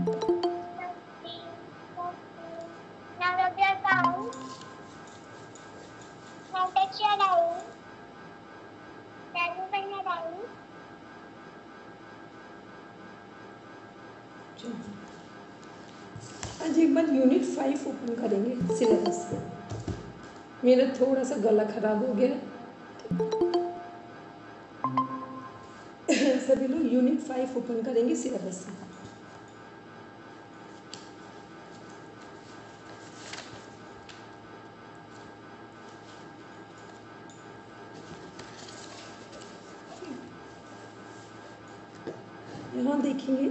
आज एक बार unit 5 open करेंगे सिलेबस में। मेरा थोड़ा सा गला खराब हो गया। सभी लोग यूनिट 5 ओपन करेंगे सिलेबस में। यहाँ देखेंगे,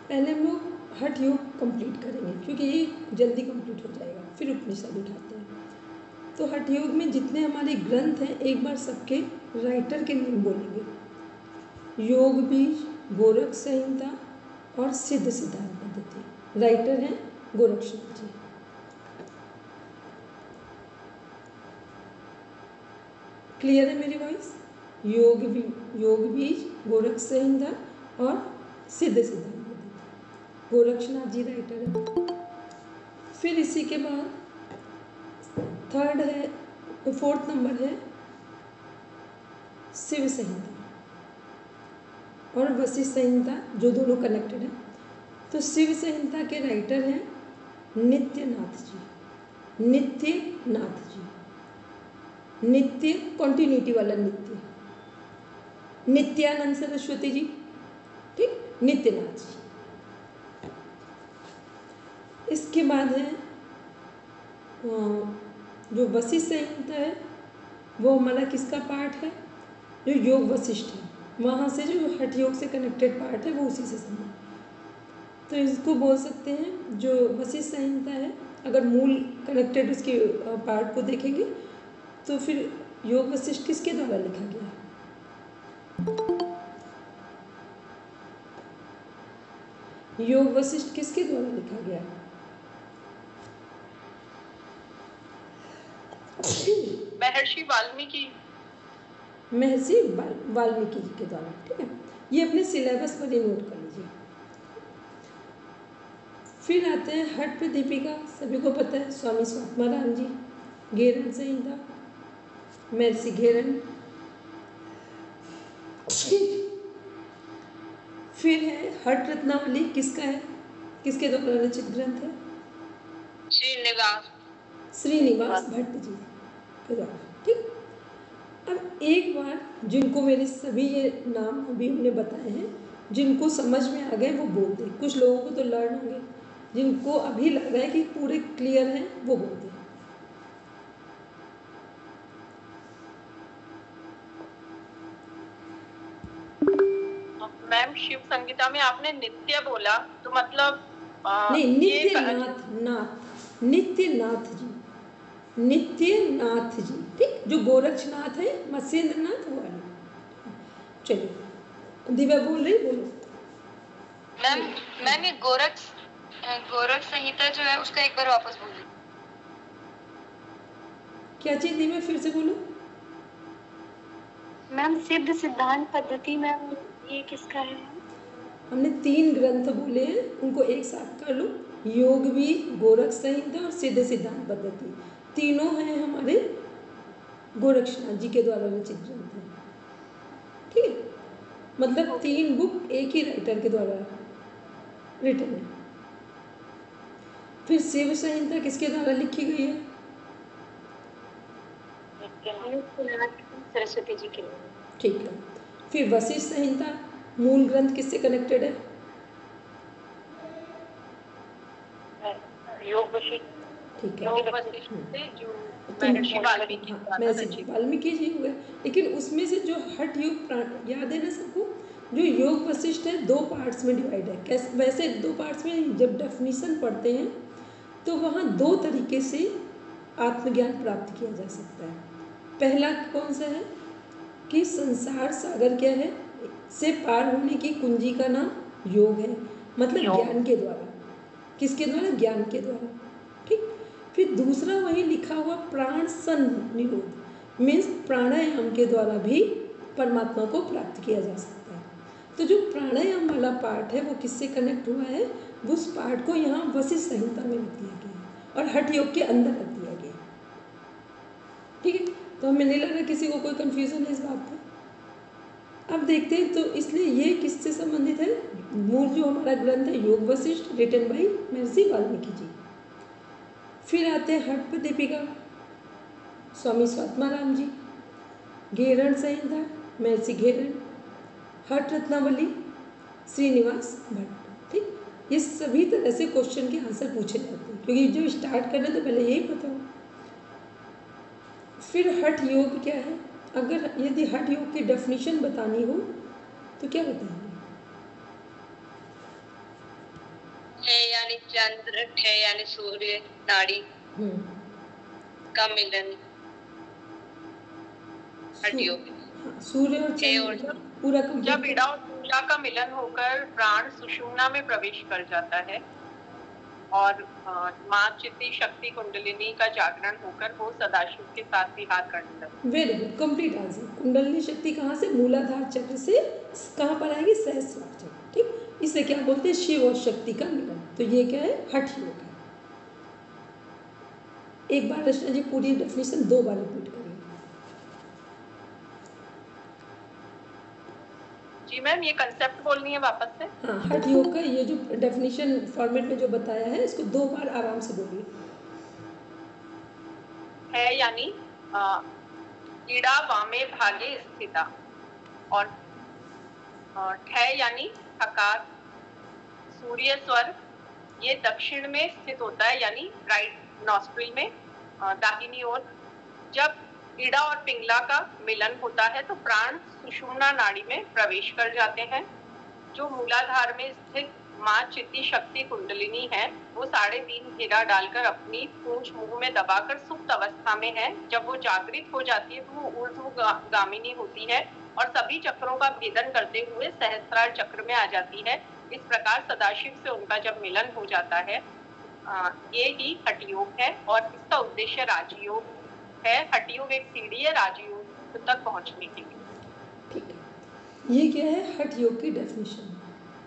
पहले हम लोग हठ योग कंप्लीट करेंगे क्योंकि ये जल्दी कंप्लीट हो जाएगा, फिर उपनिषद उठाते हैं। तो हठ योग में जितने हमारे ग्रंथ हैं एक बार सबके राइटर के नाम बोलेंगे। योग बीज, गोरख संहिता और सिद्ध सिद्धांत पद्धति। राइटर हैं गोरक्षनाथ जी। क्लियर है मेरी वॉइस? योग बीज, गोरख संहिता और सिद्ध सिद्धांत पद्धति। गोरक्षनाथ जी राइटर है। फिर इसी के बाद थर्ड है, 4th नंबर है शिव संहिता और वशिष्ठ संहिता, जो दोनों कनेक्टेड है। तो शिव संहिता के राइटर हैं नित्यनाथ जी। नित्यनाथ जी, नित्य कॉन्टिन्यूटी वाला नित्य, नित्यानंद सरस्वती जी, ठीक, नित्यनाथ जी। इसके बाद है जो वशिष्ठ संहिता है, वो हमारा किसका पार्ट है? जो योग वशिष्ठ है, वहाँ से जो हठ योग से कनेक्टेड पार्ट है वो उसी से संबंधित। तो इसको बोल सकते हैं जो वशिष्ठ संहिता है, अगर मूल कनेक्टेड उसके पार्ट को देखेंगे तो फिर योग वशिष्ठ किसके द्वारा लिखा गया है? योग वशिष्ठ किसके द्वारा लिखा गया है? महर्षि वाल्मीकि। महर्षि वाल्मीकि जी के द्वारा, ठीक है। ये अपने सिलेबस पर ही नोट कर लीजिए। फिर आते हैं हठ पे दीपिका, सभी को पता है, स्वामी स्वात्माराम जी। घेरन संहिता, महर्षि घेरन। फिर है हठ रत्नावली, किसका है, किसके द्वारा रचित ग्रंथ है? श्रीनिवास भट्ट जी के द्वारा, ठीक। अब एक बार जिनको मेरे सभी ये नाम अभी हमने बताए हैं, जिनको समझ में आ गए वो बोल दें। कुछ लोगों को तो लर्न होंगे, जिनको अभी लग रहा है कि पूरे क्लियर हैं वो बोल दें। मैम शिव संगीता में आपने नित्य बोला, तो मतलब नहीं, नित्यनाथ जी, नित्यनाथ जी, ठीक। जो गोरक्षनाथ है, मत्स्येंद्रनाथ, वो वाले। चलिए दिव्या बोल रही, बोलो। मैम ये गोरख संहिता जो है उसका एक बार वापस बोलिए। क्या चीज दिव्या, फिर से बोलो। मैम सिद्ध सिद्धांत पद्धति, मैम ये किसका है? हमने 3 ग्रंथ बोले हैं, उनको एक साथ कर लो। योग भी, गोरख संहिता और सिद्ध सिद्धांत पद्धति, तीनों हैं हमारे गोरक्षनाथ जी के द्वारा रचित ग्रंथ हैं, ठीक है। मतलब 3 बुक एक ही राइटर के द्वारा रिटन है। फिर शिव संहिता किसके द्वारा लिखी गई है? सरस्वती जी के। ठीक है। फिर वशिष्ठ संहिता मूल ग्रंथ किससे कनेक्टेड है? योग वशिष्ठ, ठीक है, योग वशिष्ठ से जो महर्षि वाल्मीकि, महर्षि वाल्मीकि जी हुए। लेकिन उसमें से जो हठ योग याद है ना सबको, जो योग वशिष्ठ है 2 पार्ट्स में डिवाइड है। कैसे? वैसे 2 पार्ट्स में जब डेफिनेशन पढ़ते हैं तो वहाँ 2 तरीके से आत्मज्ञान प्राप्त किया जा सकता है। पहला कौन सा है कि संसार सागर क्या है, से पार होने की कुंजी का नाम योग है, मतलब ज्ञान के द्वारा। किसके द्वारा? ज्ञान के द्वारा, ठीक। फिर दूसरा वही लिखा हुआ प्राण संनिरोध, मीन्स प्राणायाम के द्वारा भी परमात्मा को प्राप्त किया जा सकता है। तो जो प्राणायाम वाला पार्ट है वो किससे कनेक्ट हुआ है, उस पार्ट को यहाँ वशिष्ठ संहिता में रख दिया गया है और हठ योग के अंदर रख दिया गया। ठीक है, तो हमें नहीं लग रहा किसी को कोई कन्फ्यूज़न है इस बात पर। अब देखते हैं, तो इसलिए ये किससे संबंधित है, मूल जो हमारा ग्रंथ है योग वशिष्ठ, रिटन बाई महर्षि वाल्मीकि जी। फिर आते हैं हठ दीपिका, स्वामी स्वात्माराम जी, घेरण संहिता महर्षि घेरण, हठ रत्नावली श्रीनिवास भट्ट। ठीक, ये सभी तरह से क्वेश्चन के आंसर पूछे जाते हैं, क्योंकि जो स्टार्ट कर रहे हैं तो पहले यही पता हो। फिर हठ योग क्या है, अगर यदि हठ योग की डेफिनेशन बतानी हो तो क्या बताएंगे? है यानी चंद्र, है यानी सूर्य, नाड़ी का मिलन, हठ योग। हाँ, सूर्य और चंद्र पूरा जब इड़ा और पिंगला का मिलन होकर प्राण सुषुम्ना में प्रवेश कर जाता है और माँ चित्ती शक्ति कुंडलिनी का जागरण होकर वो सदाशिव के साथ विहार करने लगती है। Very good, complete answer. Kundalini शक्ति कहाँ से, मूलाधार चक्र से कहाँ पर आएगी, सहस्रार चक्र। ठीक, इसे क्या बोलते हैं, शिव और शक्ति का मिलन। तो ये क्या है, हठ योग है। एक बार रचना जी पूरी डेफिनेशन 2 बार रिपीट करिए। जी मैम, ये कंसेप्ट बोलनी है वापस से? हाँ, हठ योग का ये जो डेफिनेशन फॉर्मेट में जो बताया है इसको 2 बार आराम से बोलिए। है यानी इड़ा वामे भागे स्थिता, और ठे यानी हकार, सूर्य स्वर ये दक्षिण में स्थित होता है यानी राइट नॉस्ट्रिल में दाहिनी ओर। जब इड़ा और पिंगला का मिलन होता है तो प्राण सुषुम्ना नाड़ी में प्रवेश कर जाते हैं। जो मूलाधार में स्थित माँ चित्ती शक्ति कुंडलिनी है वो 3.5 घेरा डालकर अपनी पूंछ मुंह में दबाकर सुप्त अवस्था में है। जब वो जागृत हो जाती है तो वो ऊर्ध्वगामिनी होती है और सभी चक्रों का भेदन करते हुए सहस्रार चक्र में आ जाती है। इस प्रकार सदाशिव से उनका जब मिलन हो जाता है, ये ही हठ योग है और इसका उद्देश्य राजयोग है। हठ योग एक सीढ़ी है राजयोग तक पहुंचने के लिए। ठीक है, ये क्या है, हठ योग की डेफिनेशन।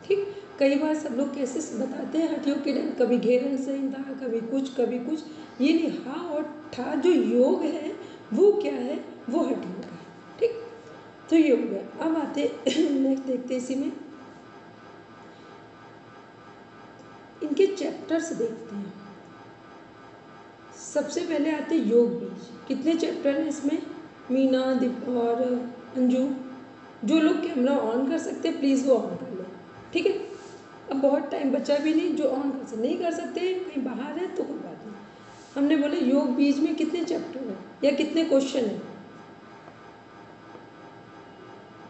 ठीक, कई बार सब लोग कैसे बताते हैं हठ योग की, कभी घेरण संहिता, कभी कुछ, ये नहीं, हा और ठा जो योग है वो क्या है, वो हठ योग है। ठीक, तो ये हो गया। अब आते नेक्स्ट देखते इसी में इनके चैप्टर्स देखते हैं। सबसे पहले आते योग बीज। कितने चैप्टर हैं इसमें, मीना, दीप और अंजू, जो लोग कैमरा ऑन कर सकते हैं प्लीज़ वो ऑन कर लो। ठीक है, अब बहुत टाइम बचा भी नहीं, जो ऑन कर सकते नहीं कर सकते कहीं बाहर है तो कोई बात नहीं। हमने बोले योग बीज में कितने चैप्टर हैं या कितने क्वेश्चन हैं?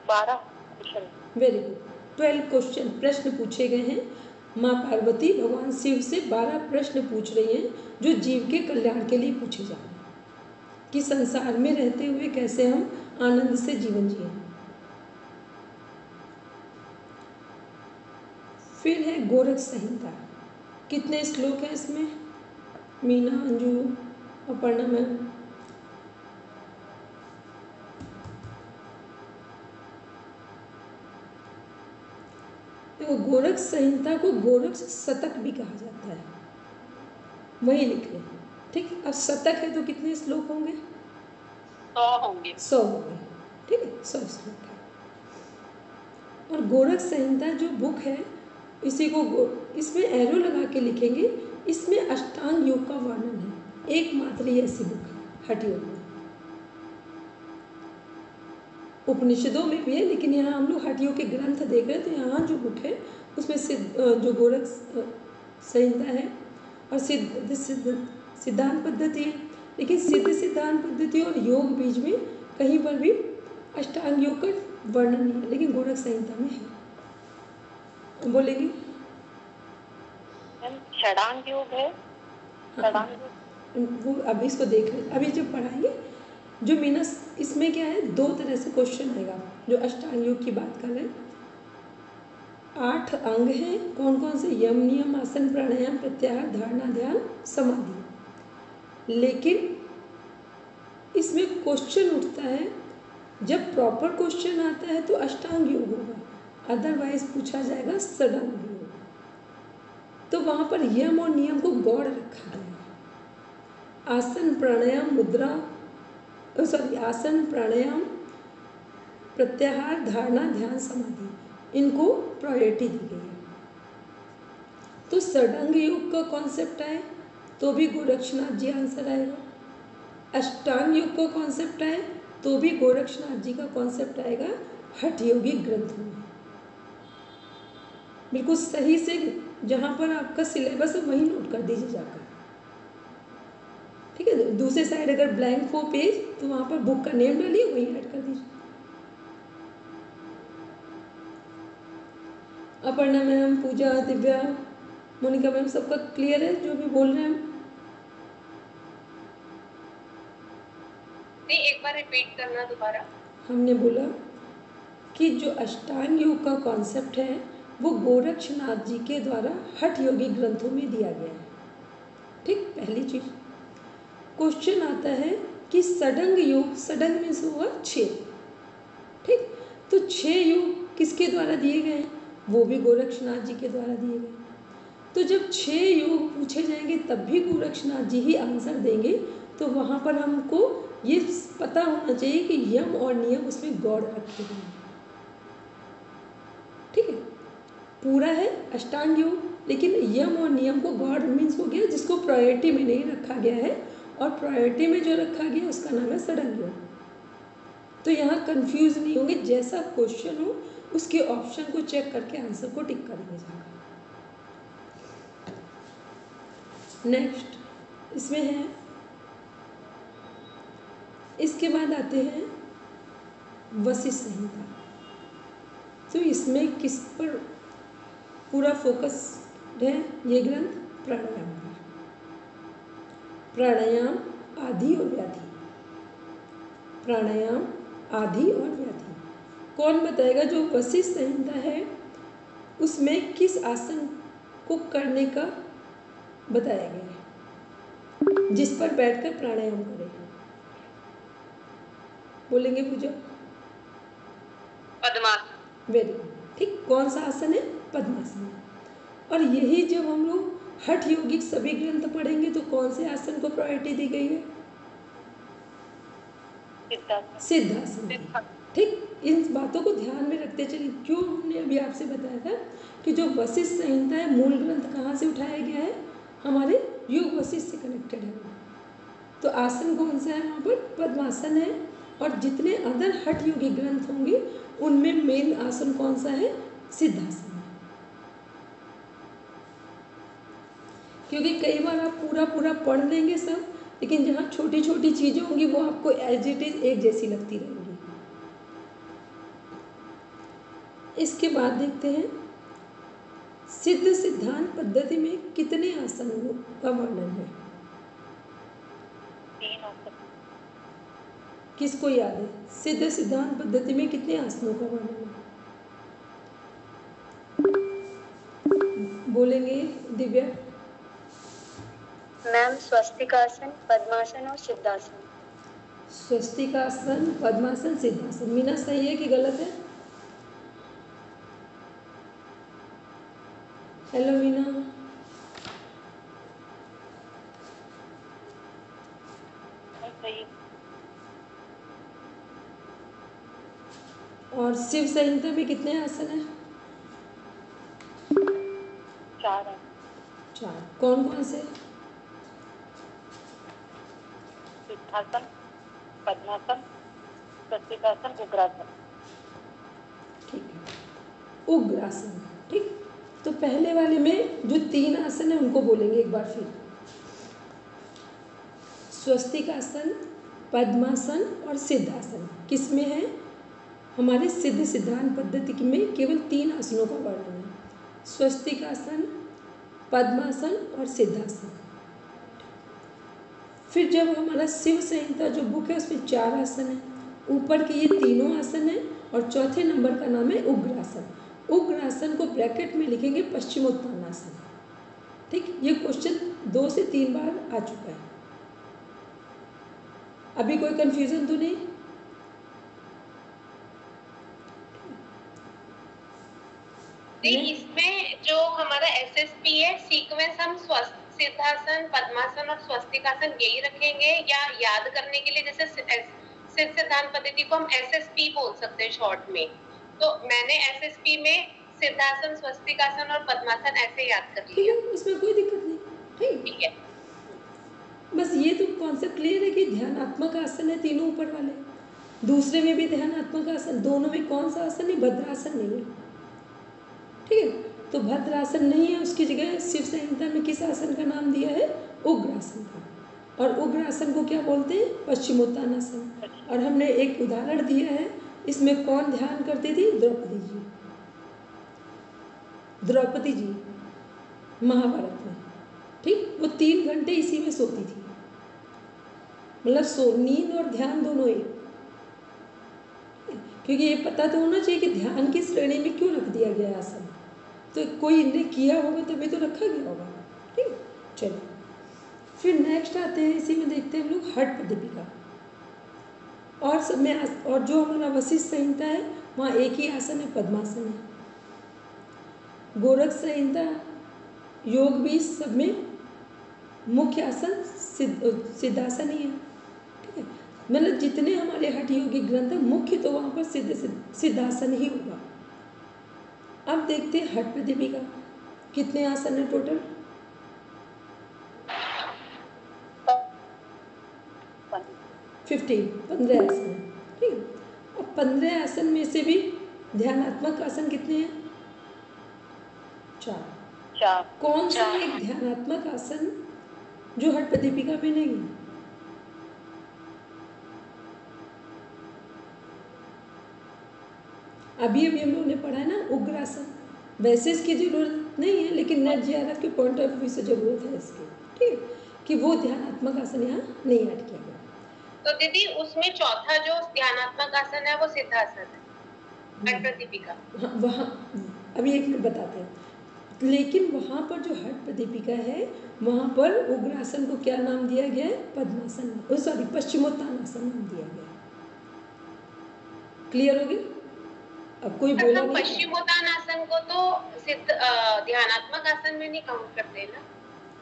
12 क्वेश्चन। वेरी गुड, 12 क्वेश्चन प्रश्न पूछे गए हैं। माँ पार्वती भगवान शिव से 12 प्रश्न पूछ रही हैं जो जीव के कल्याण के लिए पूछे जा रहे हैं कि संसार में रहते हुए कैसे हम आनंद से जीवन जिए। फिर है गोरख संहिता। कितने श्लोक हैं इसमें, मीना, अंजू, अपर्णा मैम? देखो, गोरख संहिता को गोरख शतक भी कहा जाता है, वही लिख रहे हैं। ठीक, अब शतक है तो कितने श्लोक होंगे, 100 होंगे। 100 होंगे। ठीक है, 100 श्लोक है। और गोरख संहिता जो बुक है इसी को इसमें एरो लगा के लिखेंगे, इसमें अष्टांग योग का वर्णन है। एकमात्र ही ऐसी बुक है हठ योग में। उपनिषदों में भी है लेकिन यहाँ हम लोग हठ योग के ग्रंथ देख रहे हैं, तो यहाँ जो बुक है उसमें जो गोरख संहिता है और सिद्धांत पद्धति है, लेकिन सिद्धांत पद्धति और योग बीज में कहीं पर भी अष्टांग योग का वर्णन नहीं है, लेकिन गोरख संहिता में है। बोलेंगे षडांग योग है। षडांग वो अभी इसको देख रहे, अभी जब पढ़ाएंगे जो मीना, इसमें क्या है 2 तरह से क्वेश्चन आएगा जो अष्टांग योग की बात कर रहे हैं। 8 अंग हैं, कौन कौन से, यम, नियम, आसन, प्राणायाम, प्रत्याहार, धारणा, ध्यान, समाधि। लेकिन इसमें क्वेश्चन उठता है, जब प्रॉपर क्वेश्चन आता है तो अष्टांग योग होगा, अदरवाइज पूछा जाएगा सडंग योग। तो वहाँ पर यम और नियम को गौड़ रखा गया है। आसन प्राणायाम मुद्रा आसन प्राणायाम प्रत्याहार धारणा ध्यान समाधि, इनको प्रायोरिटी दी गई है। तो सडंग योग का कॉन्सेप्ट आए तो भी गोरक्षनाथ जी आंसर आएगा। अष्टांग योग का कॉन्सेप्ट आए तो भी गोरक्षनाथ जी का कॉन्सेप्ट आएगा हठ योगी ग्रंथों में। बिल्कुल सही से जहाँ पर आपका सिलेबस है वहीं नोट कर दीजिए जाकर, ठीक है। दूसरे साइड अगर ब्लैंक हो पेज तो वहाँ पर बुक का नेम डालिए, वहीं ऐड कर दीजिए। अपर्णा मैम, पूजा, दिव्या, मोनिका मैम, सबका क्लियर है जो भी बोल रहे हैं हम? नहीं, एक बार रिपीट करना दोबारा। हमने बोला कि जो अष्टांग योग का कॉन्सेप्ट है वो गोरक्षनाथ जी के द्वारा हठ योगी ग्रंथों में दिया गया है, ठीक। पहली चीज क्वेश्चन आता है कि सडंग योग, सडंग मीन्स हुआ 6, ठीक। तो 6 योग किसके द्वारा दिए गए हैं? वो भी गोरक्षनाथ जी के द्वारा दिए गए। तो जब 6 योग पूछे जाएंगे तब भी गोरक्षनाथ जी ही आंसर देंगे। तो वहाँ पर हमको ये पता होना चाहिए कि यम और नियम उसमें गौड़ रखे गए हैं, ठीक है। पूरा है अष्टांग योग, लेकिन यम और नियम को गौड़ मीन्स हो गया जिसको प्रायोरिटी में नहीं रखा गया है, और प्रायोरिटी में जो रखा गया उसका नाम है सडंग योग। तो यहाँ कंफ्यूज नहीं होंगे, जैसा क्वेश्चन हो उसके ऑप्शन को चेक करके आंसर को टिक करेंगे जाकर। नेक्स्ट इसमें है, इसके बाद आते हैं वशिष्ठ संहिता। तो इसमें किस पर पूरा फोकस है? ये ग्रंथ प्राणायाम पर, प्राणायाम आदि और व्याधि, प्राणायाम आदि और व्याधि। कौन बताएगा? जो वशिष्ठ संहिता है उसमें किस आसन को करने का बताया गया है, जिस पर बैठकर प्राणायाम करें? बोलेंगे पूजा? पद्मासन। वेरी गुड, ठीक। कौन सा आसन है? पद्मासन। और यही जब हम लोग हठ योगिक सभी ग्रंथ पढ़ेंगे तो कौन से आसन को प्रायोरिटी दी गई है? सिद्धासन की, ठीक। इन बातों को ध्यान में रखते चलिए। क्यों हमने अभी आपसे बताया था कि जो वशिष्ठ संहिता है मूल ग्रंथ कहाँ से उठाया गया है? हमारे योग वशिष्ठ से कनेक्टेड है। तो आसन कौन सा है वहाँ पर? पद्मासन है। और जितने अदर हठ योगी ग्रंथ होंगे उनमें मेन आसन कौन सा है? सिद्धासन है। क्योंकि कई बार आप पूरा पूरा पढ़ लेंगे सब, लेकिन जहाँ छोटी छोटी चीज़ें होंगी वो आपको एज इट इज एक जैसी लगती रहेंगी। इसके बाद देखते हैं सिद्ध सिद्धांत पद्धति में कितने आसनों का वर्णन है? 3 आसन। किसको याद है? सिद्ध सिद्धांत पद्धति में कितने आसनों का वर्णन है? बोलेंगे दिव्या? मैम स्वस्तिकासन, पद्मासन और सिद्धासन। स्वस्तिकासन, पद्मासन, सिद्धासन। मीना सही है कि गलत है? हेलो मीना। सही। और शिव संहिता में कितने आसन है? 4 है। 4। कौन कौन से? सिद्धासन, पद्मासन, स्वस्तिकासन, उग्रासन। ठीक है, उग्रासन, ठीक। तो पहले वाले में जो 3 आसन है उनको बोलेंगे एक बार फिर। स्वस्तिकासन, पद्मासन और सिद्धासन किसमें है? हमारे सिद्ध सिद्धांत पद्धति में केवल 3 आसनों का वर्णन है, स्वस्तिकासन, पद्मासन और सिद्धासन। फिर जब हमारा शिव संहिता जो बुक है उसमें 4 आसन है, ऊपर के ये तीनों आसन है और चौथे नंबर का नाम है उग्रासन। उग्रासन को ब्रैकेट में लिखेंगे पश्चिमोत्तानासन, ठीक। ये क्वेश्चन 2 से 3 बार आ चुका है। अभी कोई कंफ्यूजन तो नहीं? दीदी इसमें जो हमारा SSP है सीक्वेंस हम सिद्धासन, पद्मासन और स्वस्तिकासन यही रखेंगे, या याद करने के लिए जैसे सिद्ध सिद्धांत पद्धति को हम SSP बोल सकते हैं शॉर्ट में, तो मैंने SSP में सिद्धासन, स्वस्तिकासन और पद्मासन ऐसे याद कर ठीक लिया। है, इसमें कोई दिक्कत नहीं। ठीक है, बस ये तो कॉन्सेप्ट क्लियर है कि ध्यानात्मक आसन है तीनों ऊपर वाले, दूसरे में भी ध्यानात्मक आसन, दोनों में कौन सा आसन नहीं, भद्रासन नहीं है। ठीक है, तो भद्रासन नहीं है, उसकी जगह शिव संहिता में किस आसन का नाम दिया है, उग्रासन का। और उग्रासन को क्या बोलते हैं, पश्चिमोत्तानासन। और हमने एक उदाहरण दिया है, इसमें कौन ध्यान करती थी, द्रौपदी जी। द्रौपदी जी महाभारत में, ठीक, वो 3 घंटे इसी में सोती थी, मतलब नींद और ध्यान दोनों एक। क्योंकि ये पता तो होना चाहिए कि ध्यान की श्रेणी में क्यों रख दिया गया आसन, तो कोई ने किया होगा तभी तो रखा गया होगा। ठीक, चलो फिर नेक्स्ट आते हैं, इसी में देखते हैं हम लोग हठ पदीपिका। और सब में और जो हमारा वशिष्ठ संहिता है वहाँ एक ही आसन है, पद्मासन है। गोरख संहिता योग भी सब में मुख्य आसन सिद्धासन ही है। ठीक है, मतलब जितने हमारे हठ योगी ग्रंथ है मुख्य तो वहाँ पर सिद्धासन ही होगा। अब देखते हैं हठ पदीपिका, कितने आसन है टोटल, 15 आसन है। ठीक है, और 15 आसन में से भी ध्यानात्मक आसन कितने हैं, 4। कौन सा एक ध्यानात्मक आसन जो हठ पदीपिका में नहीं है, अभी हम लोगों ने पढ़ा है ना, उग्रासन। वैसे इसकी जरूरत नहीं है, लेकिन नेट जीआरएफ के पॉइंट ऑफ व्यू से जरूरत है इसकी। ठीक है, कि वो ध्यानात्मक आसन यहाँ नहीं ऐड किया गया। तो दीदी उसमें चौथा जो ध्यानात्मक आसन है वो सिद्धासन है, हठ पदीपिका। हाँ, वहाँ अभी एक मिनट बताते हैं, लेकिन वहाँ पर जो हठ पदीपिका है वहाँ पर उग्रासन को क्या नाम दिया गया है, पद्मासन, सॉरी पश्चिमोत्तानासन नाम दिया गया। क्लियर हो गया? अब कोई बोला नहीं, पश्चिमोत्तानासन को तो सिद्ध ध्यानात्मक आसन में नहीं काउंट करते ना।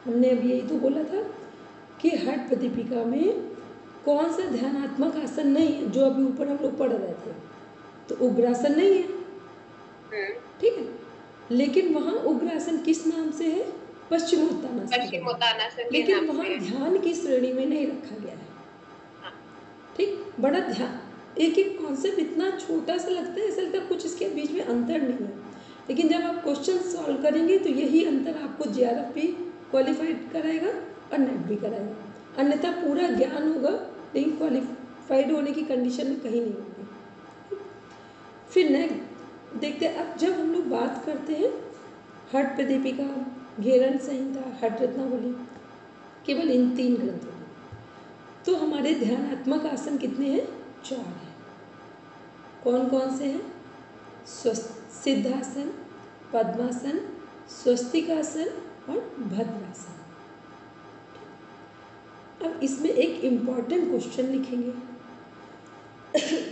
हमने अभी यही तो बोला था कि हठ पदीपिका में कौन सा ध्यानात्मक आसन नहीं है, जो अभी ऊपर हम लोग पढ़ रहे थे, तो उग्रासन नहीं है। ठीक है, लेकिन वहाँ उग्रासन किस नाम से है, पश्चिमोत्तानासन, लेकिन वहाँ ध्यान की श्रेणी में नहीं रखा गया है। ठीक, बड़ा ध्यान, एक एक कॉन्सेप्ट इतना छोटा सा लगता है, ऐसा लगता है कुछ इसके बीच में अंतर नहीं है, लेकिन जब आप क्वेश्चन सॉल्व करेंगे तो यही अंतर आपको जीआरएफ भी क्वालिफाइड कराएगा और नेट भी कराएगा, अन्यथा पूरा ज्ञान होगा लेकिन क्वालिफाइड होने की कंडीशन में कहीं नहीं होगी। फिर नेक्स्ट देखते हैं, अब जब हम लोग बात करते हैं हठ पदीपिका, घेरन संहिता, हठ रत्नावली, केवल इन 3 ग्रंथों में, तो हमारे ध्यानात्मक आसन कितने हैं, 4 हैं। कौन कौन से हैं, सिद्धासन, पद्मासन, स्वस्तिकासन और भद्रासन। अब इसमें एक इम्पॉर्टेंट क्वेश्चन लिखेंगे।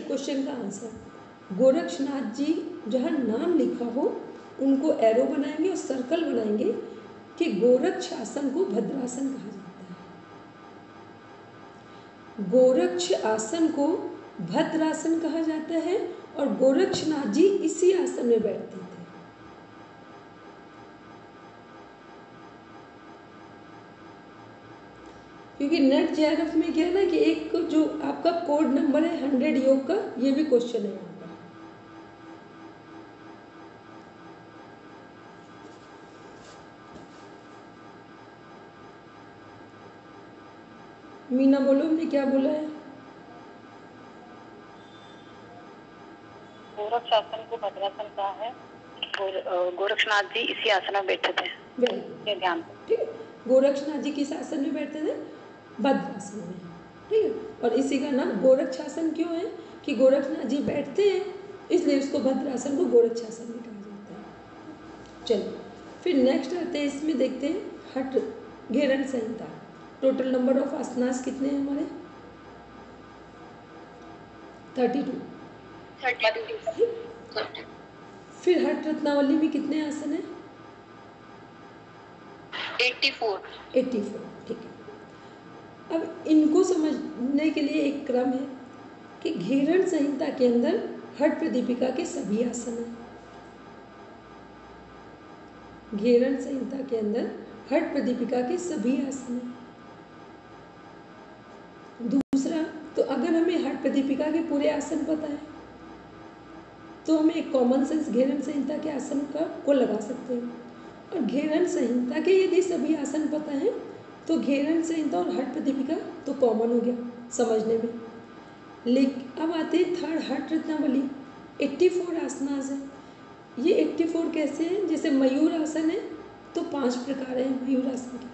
क्वेश्चन का आंसर, गोरक्षनाथ जी जहाँ नाम लिखा हो उनको एरो बनाएंगे और सर्कल बनाएंगे कि गोरक्ष आसन को भद्रासन कहा जाता है, गोरक्ष आसन को भद्रासन कहा जाता है, और गोरक्षनाथ जी इसी आसन में बैठते थे। क्योंकि नेट जीआरएफ में क्या है ना कि एक जो आपका कोड नंबर है 100 योग का, ये भी क्वेश्चन है यहाँ पर। मीना बोलो, हमने क्या बोला है, गोरक्ष आसन को भद्रासन कहा है, गोरक्षनाथ जी इसी आसन में बैठे थे। ये ध्यान, ठीक है, गोरक्षनाथ जी किस आसन में बैठते थे, भद्रासन में। ठीक है, और इसी का नाम गोरक्षासन क्यों है कि गोरक्षनाथ जी बैठते हैं, इसलिए उसको भद्रासन को गोरक्षासन भी कहा जाता है। चलिए फिर नेक्स्ट आते हैं, इसमें देखते हैं हठ घेरन संहिता। टोटल नंबर ऑफ आसनास कितने हैं हमारे, 32। फिर फिर हठ रत्नावली में कितने आसन हैं? 84। 84, ठीक है। अब इनको समझने के लिए एक क्रम है कि घेरण संहिता के अंदर हठ प्रदीपिका के सभी आसन हैं। घेरण संहिता के अंदर हठ प्रदीपिका के सभी आसन हैं। दूसरा, तो अगर हमें हठ प्रदीपिका के पूरे आसन पता है तो हम एक कॉमन सेंस घेरण संहिता के आसन को लगा सकते हैं। और घेरण संहिता के यदि सभी आसन पता है तो घेरण संहिता और हठ प्रदीपिका तो कॉमन हो गया समझने में। लेकिन अब आते हैं थर्ड हठ रत्नावली, 84 आसनास है। ये 84 कैसे हैं? जैसे मयूर आसन है तो 5 प्रकार हैं मयूर आसन के,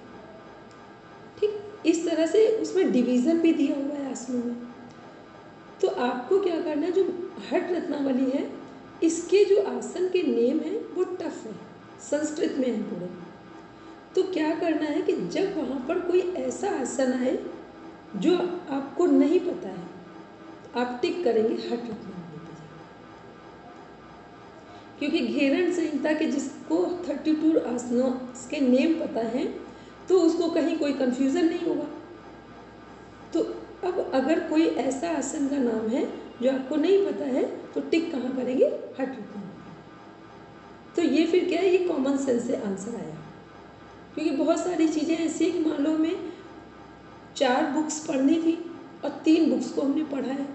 ठीक। इस तरह से उसमें डिवीज़न भी दिया हुआ है आसनों में। तो आपको क्या करना है, जो हठ रत्नावली है इसके जो आसन के नेम हैं वो टफ है, संस्कृत में है पूरे। तो क्या करना है कि जब वहाँ पर कोई ऐसा आसन आए जो आपको नहीं पता है, आप टिक करेंगे हठ रत्नावली पे जाकर, क्योंकि घेरण संहिता के जिसको 32 आसनों के नेम पता है तो उसको कहीं कोई कंफ्यूजन नहीं होगा। तो अब अगर कोई ऐसा आसन का नाम है जो आपको नहीं पता है तो टिक कहाँ करेंगे? हठ रत्नावली। तो ये फिर क्या है, ये कॉमन सेंस से आंसर आया। क्योंकि बहुत सारी चीज़ें ऐसी हैं कि मान लो हमें 4 बुक्स पढ़नी थी और 3 बुक्स को हमने पढ़ा है,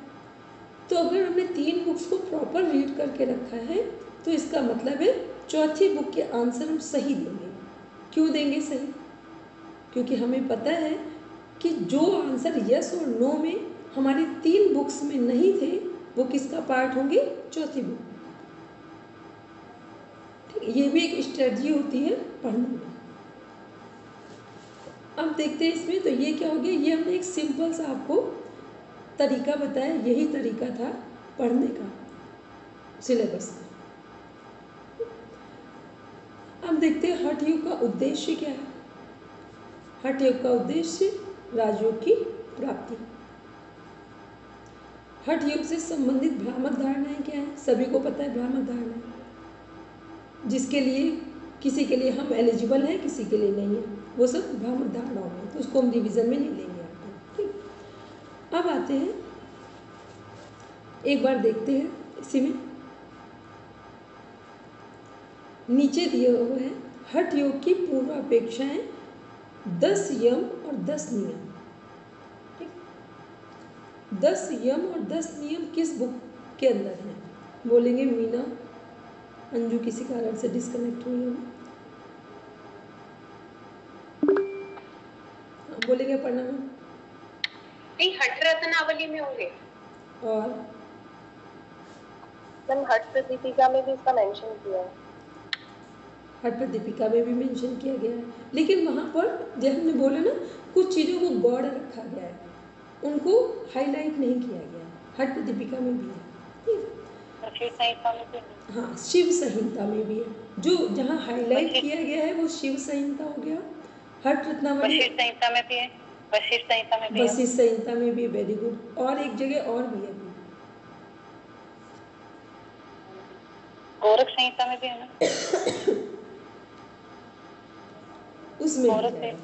तो अगर हमने 3 बुक्स को प्रॉपर रीड करके रखा है तो इसका मतलब है चौथी बुक के आंसर हम सही देंगे। क्यों देंगे सही? क्योंकि हमें पता है कि जो आंसर यस और नो में हमारी 3 बुक्स में नहीं थे वो किसका पार्ट होंगे? चौथी बुक। ठीक, ये भी एक स्ट्रेटजी होती है पढ़ने में। अब देखते हैं इसमें, तो ये क्या हो गया, ये हमने एक सिंपल सा आपको तरीका बताया, यही तरीका था पढ़ने का सिलेबस का। अब देखते हैं हठ योग का उद्देश्य क्या है। हठ योग का उद्देश्य राजयोग की प्राप्ति। हठ योग से संबंधित भ्रामक धारणाएं क्या है? सभी को पता है भ्रामक धारणाएं, जिसके लिए किसी के लिए हम एलिजिबल हैं, किसी के लिए नहीं है, वो सब भ्रामक धारणाओं में, तो उसको हम रिवीजन में नहीं लेंगे यहाँ पे। ठीक, अब आते हैं, एक बार देखते हैं इसी में नीचे दिए हुए हैं हठ योग की पूर्वापेक्षाएं, 10 यम और 10 नियम। ठीक, 10 यम और 10 नियम किस बुक के अंदर हैं? बोलेंगे मीना, अंजू किसी कारण से डिस्कनेक्ट हुई है, बोलेंगे पढ़ना में नहीं, हठ रत्नावली में होंगे। और मैम हठ प्रदीपिका में भी इसका मेंशन किया है। हठ प्रदीपिका में भी मेंशन किया गया है, लेकिन वहाँ पर जब हमने बोला ना कुछ चीज़ों को गौड़ रखा गया है, उनको हाईलाइट नहीं किया गया है। हठ प्रदीपिका में भी है, शिव संहिता में भी है। हाँ शिव संहिता में भी है। जो जहाँ हाईलाइट किया गया है वो शिव संहिता हो गया। हठ रत्नावली वशिष्ठ संहिता में भी है, वशिष्ठ संहिता में भी है, वशिष्ठ संहिता में भी, वेरी गुड। और एक जगह और भी है, गोरख संहिता में भी है ना, उसमें भी है।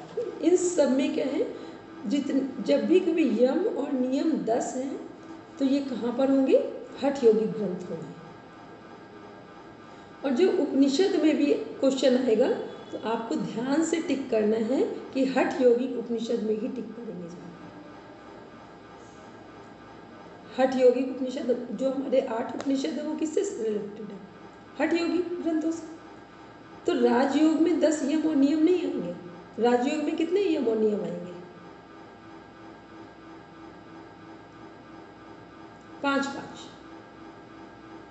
इन सब में क्या है, जब भी कभी यम और नियम 10 हैं तो ये कहाँ पर होंगे? हठ योगी ग्रंथ होंगे। और जो उपनिषद में भी क्वेश्चन आएगा तो आपको ध्यान से टिक करना है कि हठ योगी उपनिषद में ही टिक करेंगे। हठ योगी उपनिषद जो हमारे 8 उपनिषद है वो किससे रिलेटेड है? हठ योगी ग्रंथों से। तो राजयोग में 10 यम और नियम नहीं आएंगे। राजयोग में कितने यम और नियम आएंगे? 5-5।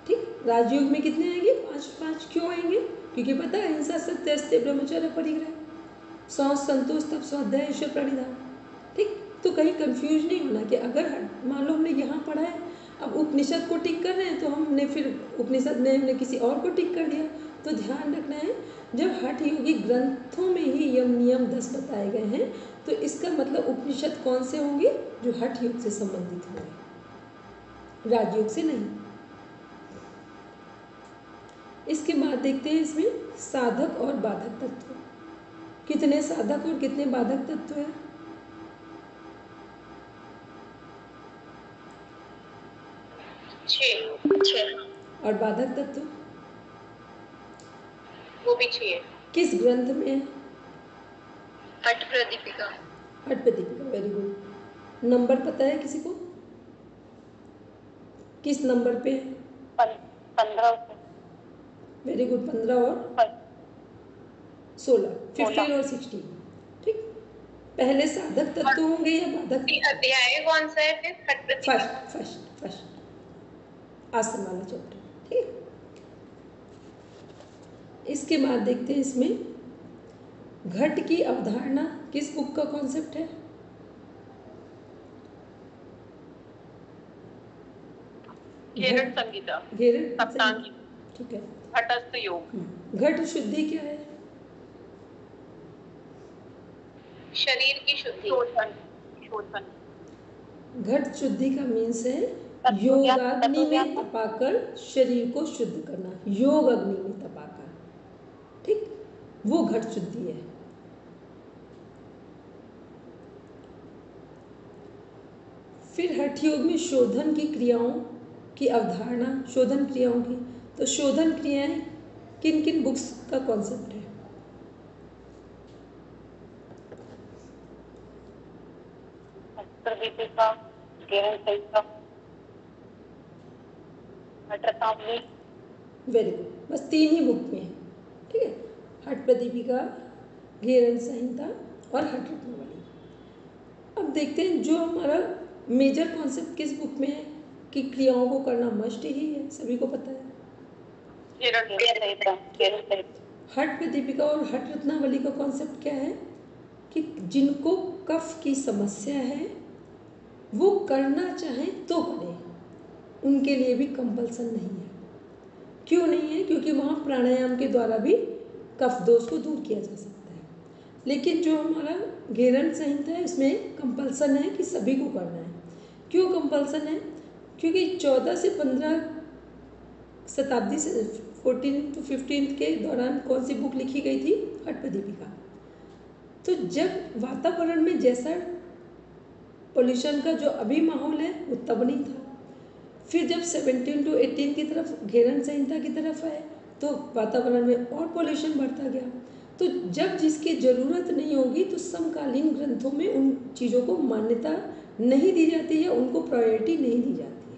ठीक, राजयोग में कितने आएंगे? 5-5। क्यों आएंगे? क्योंकि पता है हिंसा, सत्य, अस्त्य, ब्रह्मचर्य, परिग्रह, सौच, संतोष, तप, स्वाध्याय, ईश्वर प्रणिधान। ठीक, तो कहीं कंफ्यूज नहीं होना कि अगर मान लो हमने यहाँ पढ़ा है, अब उपनिषद को टिक कर रहे हैं तो हमने फिर उपनिषद में हमने किसी और को टिक कर दिया। तो ध्यान रखना है, जब हठ योगी ग्रंथों में ही यम नियम 10 बताए गए हैं तो इसका मतलब उपनिषद कौन से होंगे? जो हठ योग से संबंधित होंगे, राजयोग से नहीं। इसके बाद देखते हैं इसमें साधक और बाधक तत्व। कितने साधक और कितने बाधक तत्व हैं? 6। और बाधक तत्व वो भी 6। किस ग्रंथ में है? हठ प्रदीपिका। हठ प्रदीपिका, वेरी गुड। नंबर पता है किसी को? किस नंबर पे है? 15। वेरी गुड, 15 और 16, 15 और 16। ठीक, पहले साधक तत्व होंगे या बाधक? अध्याय कौन सा है फिर? हठ प्रदीपिका। फर्स्ट आसन वाला चैप्टर। ठीक, इसके बाद देखते हैं इसमें घट की अवधारणा किस बुक का कॉन्सेप्ट है? घेरट संगीता। घेरट सप्तांगी। ठीक है। घटस्थ योग। घट शुद्धि क्या है? शरीर की शुद्धि। शोधन। घट शुद्धि का मीन्स है योगाग्नि में तपाकर शरीर को शुद्ध करना। योग अग्नि में तपाकर, ठीक, वो घट शुद्धि है। फिर हठ योग में शोधन की क्रियाओं की अवधारणा, शोधन क्रियाओं की, तो शोधन क्रियाएं किन किन बुक्स का कॉन्सेप्ट है? प्रदीपिका, घेरन संहिता, हठसावली। वेरी गुड, बस 3 ही बुक में है। ठीक है, हठ प्रदीपिका, घेरन संहिता और हठ रत्नावली। अब देखते हैं जो हमारा मेजर कॉन्सेप्ट किस बुक में है कि क्रियाओं को करना मस्ट ही है, सभी को पता है। हठ प्रदीपिका और हठ रत्नावली का कॉन्सेप्ट क्या है कि जिनको कफ की समस्या है वो करना चाहें तो करें, उनके लिए भी कंपल्सन नहीं है। क्यों नहीं है? क्योंकि वहाँ प्राणायाम के द्वारा भी कफ दोष को दूर किया जा सकता है। लेकिन जो हमारा घेरन संहिता है उसमें कंपल्सन है कि सभी को करना है। क्यों कंपल्सन है? क्योंकि 14 से 15 शताब्दी से 14 to 15 के दौरान कौन सी बुक लिखी गई थी? हठ प्रदीपिका। तो जब वातावरण में जैसा पोल्यूशन का जो अभी माहौल है वो तब नहीं था। फिर जब 17 to 18 की तरफ घेरन संहिता की तरफ आए तो वातावरण में और पोल्यूशन बढ़ता गया। तो जब जिसकी ज़रूरत नहीं होगी तो समकालीन ग्रंथों में उन चीज़ों को मान्यता नहीं दी जाती या उनको प्रायोरिटी नहीं दी जाती है।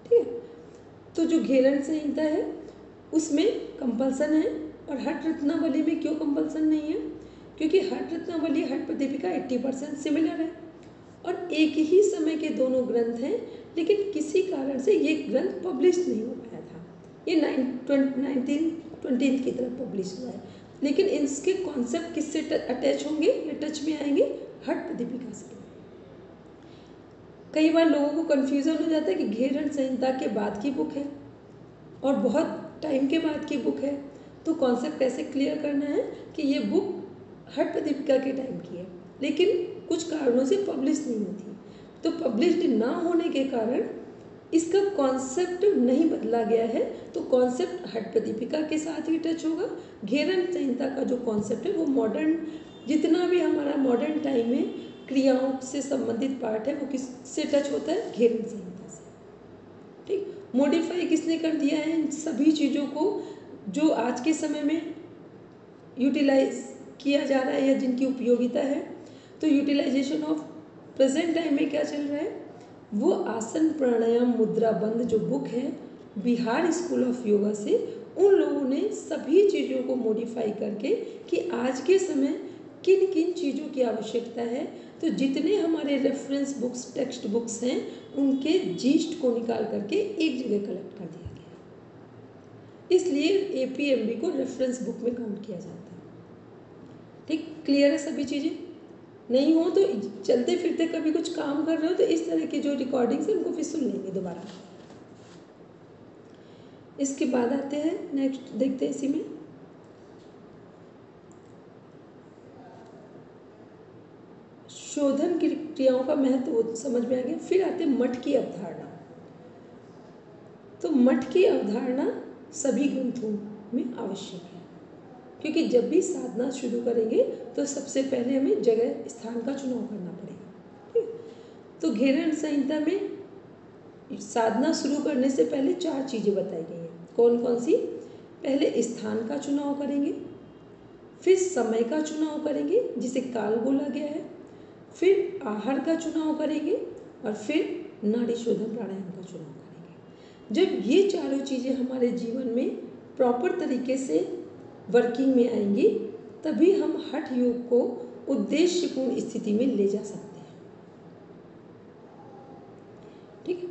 ठीक है, तो जो घेरन संहिता है उसमें कंपल्सन है। और हठ रत्नावली में क्यों कंपल्सन नहीं है? क्योंकि हठ रत्नावली हठ प्रदीपिका 80% सिमिलर है और एक ही समय के दोनों ग्रंथ हैं, लेकिन किसी कारण से ये ग्रंथ पब्लिश नहीं हो पाया था। ये 1920 की तरफ पब्लिश हुआ है, लेकिन इसके कॉन्सेप्ट किससे अटैच होंगे या टच में आएंगे? हठ प्रदीपिका से। कई बार लोगों को कन्फ्यूज़न हो जाता है कि घेरन संहिता के बाद की बुक है और बहुत टाइम के बाद की बुक है, तो कॉन्सेप्ट कैसे क्लियर करना है कि ये बुक हठ प्रदीपिका के टाइम की है, लेकिन कुछ कारणों से पब्लिश नहीं होती। तो पब्लिश्ड ना होने के कारण इसका कॉन्सेप्ट नहीं बदला गया है, तो कॉन्सेप्ट हठ प्रदीपिका के साथ ही टच होगा। घेरन संहिता का जो कॉन्सेप्ट है वो मॉडर्न, जितना भी हमारा मॉडर्न टाइम में क्रियाओं से संबंधित पार्ट है वो किससे टच होता है? घेरन संहिता से। ठीक, मॉडिफाई किसने कर दिया है इन सभी चीज़ों को जो आज के समय में यूटिलाइज किया जा रहा है या जिनकी उपयोगिता है? तो यूटिलाइजेशन ऑफ प्रेजेंट टाइम में क्या चल रहा है? वो आसन प्राणायाम मुद्रा बंद जो बुक है बिहार स्कूल ऑफ योगा से, उन लोगों ने सभी चीज़ों को मॉडिफाई करके कि आज के समय किन किन चीज़ों की आवश्यकता है, तो जितने हमारे रेफरेंस बुक्स, टेक्स्ट बुक्स हैं उनके जीस्ट को निकाल करके एक जगह कलेक्ट कर दिया गया। इसलिए APMB को रेफरेंस बुक में काउंट किया जाता है। ठीक, क्लियर है सभी चीज़ें? नहीं हो तो चलते फिरते कभी कुछ काम कर रहे हो तो इस तरह की जो रिकॉर्डिंग्स है उनको फिर सुन लेंगे दोबारा। इसके बाद आते हैं नेक्स्ट, देखते हैं इसी में शोधन की क्रियाओं का महत्व समझ में आ गया। फिर आते हैं मठ की अवधारणा। तो मठ की अवधारणा सभी ग्रंथों में आवश्यक है, क्योंकि जब भी साधना शुरू करेंगे तो सबसे पहले हमें जगह स्थान का चुनाव करना पड़ेगा। ठीक है? तो घेरण संहिता में साधना शुरू करने से पहले 4 चीज़ें बताई गई हैं। कौन कौन सी? पहले स्थान का चुनाव करेंगे, फिर समय का चुनाव करेंगे जिसे काल बोला गया है, फिर आहार का चुनाव करेंगे और फिर नाड़ी शोधन प्राणायाम का चुनाव करेंगे। जब ये चारों चीज़ें हमारे जीवन में प्रॉपर तरीके से वर्किंग में आएंगी तभी हम हठ योग को उद्देश्यपूर्ण स्थिति में ले जा सकते हैं। ठीक है?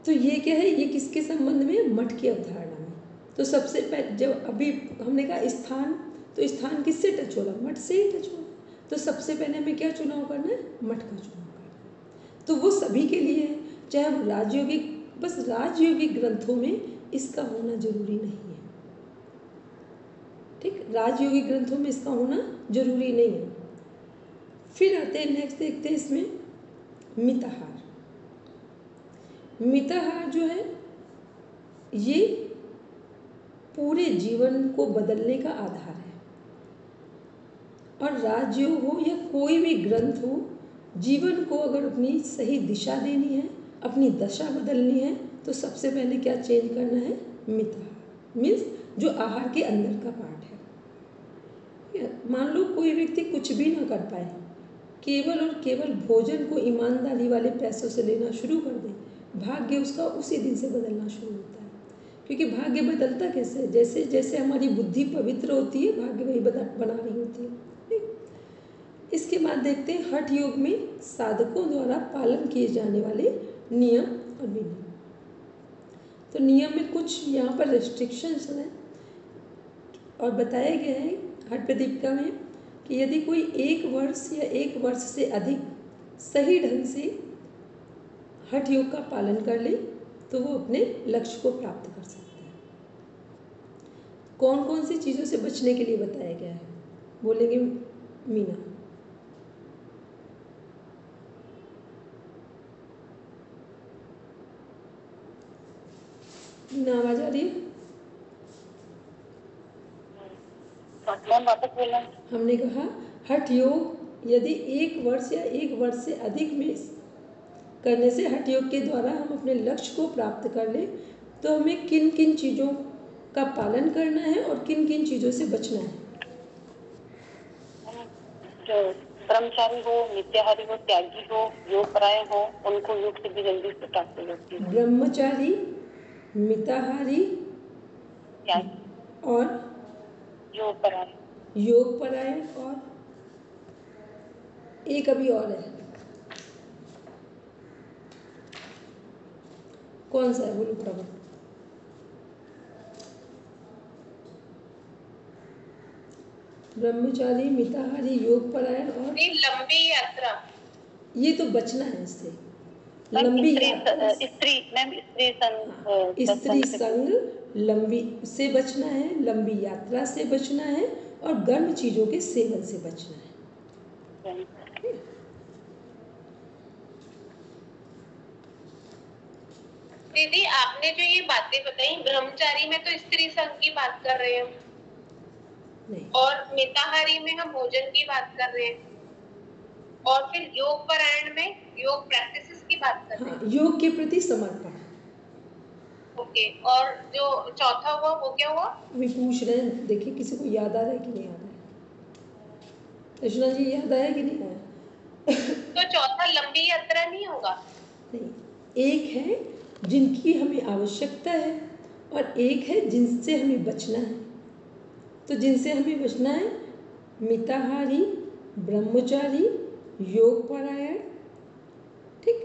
तो ये क्या है? ये किसके संबंध में? मठ की अवधारणा में। तो सबसे पहले जब अभी हमने कहा स्थान, तो स्थान किससे टच हो रहा? मठ से ही टच हो रहा। तो सबसे पहले हमें क्या चुनाव करना है? मठ का चुनाव करना है। तो वो सभी के लिए है, चाहे वो राजयोगिक, बस राजयोगिक ग्रंथों में इसका होना जरूरी नहीं है। ठीक, राजयोगिक ग्रंथों में इसका होना जरूरी नहीं है। फिर आते हैं नेक्स्ट, देखते हैं इसमें मिताहार। मिताहार जो है ये पूरे जीवन को बदलने का आधार है। और राजयोग हो या कोई भी ग्रंथ हो, जीवन को अगर अपनी सही दिशा देनी है, अपनी दशा बदलनी है, तो सबसे पहले क्या चेंज करना है? मिताहार मीन्स जो आहार के अंदर का पार्ट है। मान लो कोई व्यक्ति कुछ भी ना कर पाए, केवल और केवल भोजन को ईमानदारी वाले पैसों से लेना शुरू कर दे, भाग्य उसका उसी दिन से बदलना शुरू होता है। क्योंकि भाग्य बदलता कैसे? जैसे जैसे हमारी बुद्धि पवित्र होती है, भाग्य वही बना रही होती है। इसके बाद देखते हैं हठ योग में साधकों द्वारा पालन किए जाने वाले नियम और विधि। तो नियम में कुछ यहाँ पर रेस्ट्रिक्शंस हैं और बताया गया है हठ प्रदीपिका में कि यदि कोई 1 वर्ष या 1 वर्ष से अधिक सही ढंग से हठ योग का पालन कर ले तो वो अपने लक्ष्य को प्राप्त कर सकते हैं। कौन कौन सी चीज़ों से बचने के लिए बताया गया है? बोलेंगे मीना। मीना आवाज आ रही है? वापस बोलना। हमने कहा हठ योग यदि 1 वर्ष या 1 वर्ष से अधिक में करने से हठ योग के द्वारा हम अपने लक्ष्य को प्राप्त कर लें तो हमें किन किन चीज़ों का पालन करना है और किन किन चीज़ों से बचना है? जो ब्रह्मचारी हो, नित्याहारी हो, त्यागी हो, योग परायण हो, उनको योग से भी जल्दी से प्राप्ति होती है। ब्रह्मचारी, मिताहारी और योग परायण, योग परायण और एक अभी और है, कौन सा है? बोलो फटाफट। ब्रह्मचारी, मिताहारी, योग परायण और लंबी यात्रा। ये तो बचना है इससे। लंबी यात्रा, स्त्री संग लंबी से बचना है, लंबी यात्रा से बचना है और गर्म चीजों के सेवन से बचना है। दीदी आपने जो ये बातें बताई, ब्रह्मचारी में तो स्त्री संग की बात कर रहे हैं और मिताहारी में हम भोजन की बात कर रहे हैं और फिर योग परायण में योग प्रैक्टिसेस की बात कर रहे हैं। हाँ, योग के प्रति समर्पण। ओके, और जो चौथा हुआ वो क्या हुआ? अभी पूछ रहे हैं, देखिए किसी को याद आ रहा है कि नहीं आ रहा है? कृष्णा जी याद आया कि नहीं आया? तो चौथा लंबी यात्रा नहीं होगा? नहीं, एक है जिनकी हमें आवश्यकता है और एक है जिनसे हमें बचना है। तो जिनसे हमें बचना है मिताहारी, ब्रह्मचारी, योग परायण, ठीक,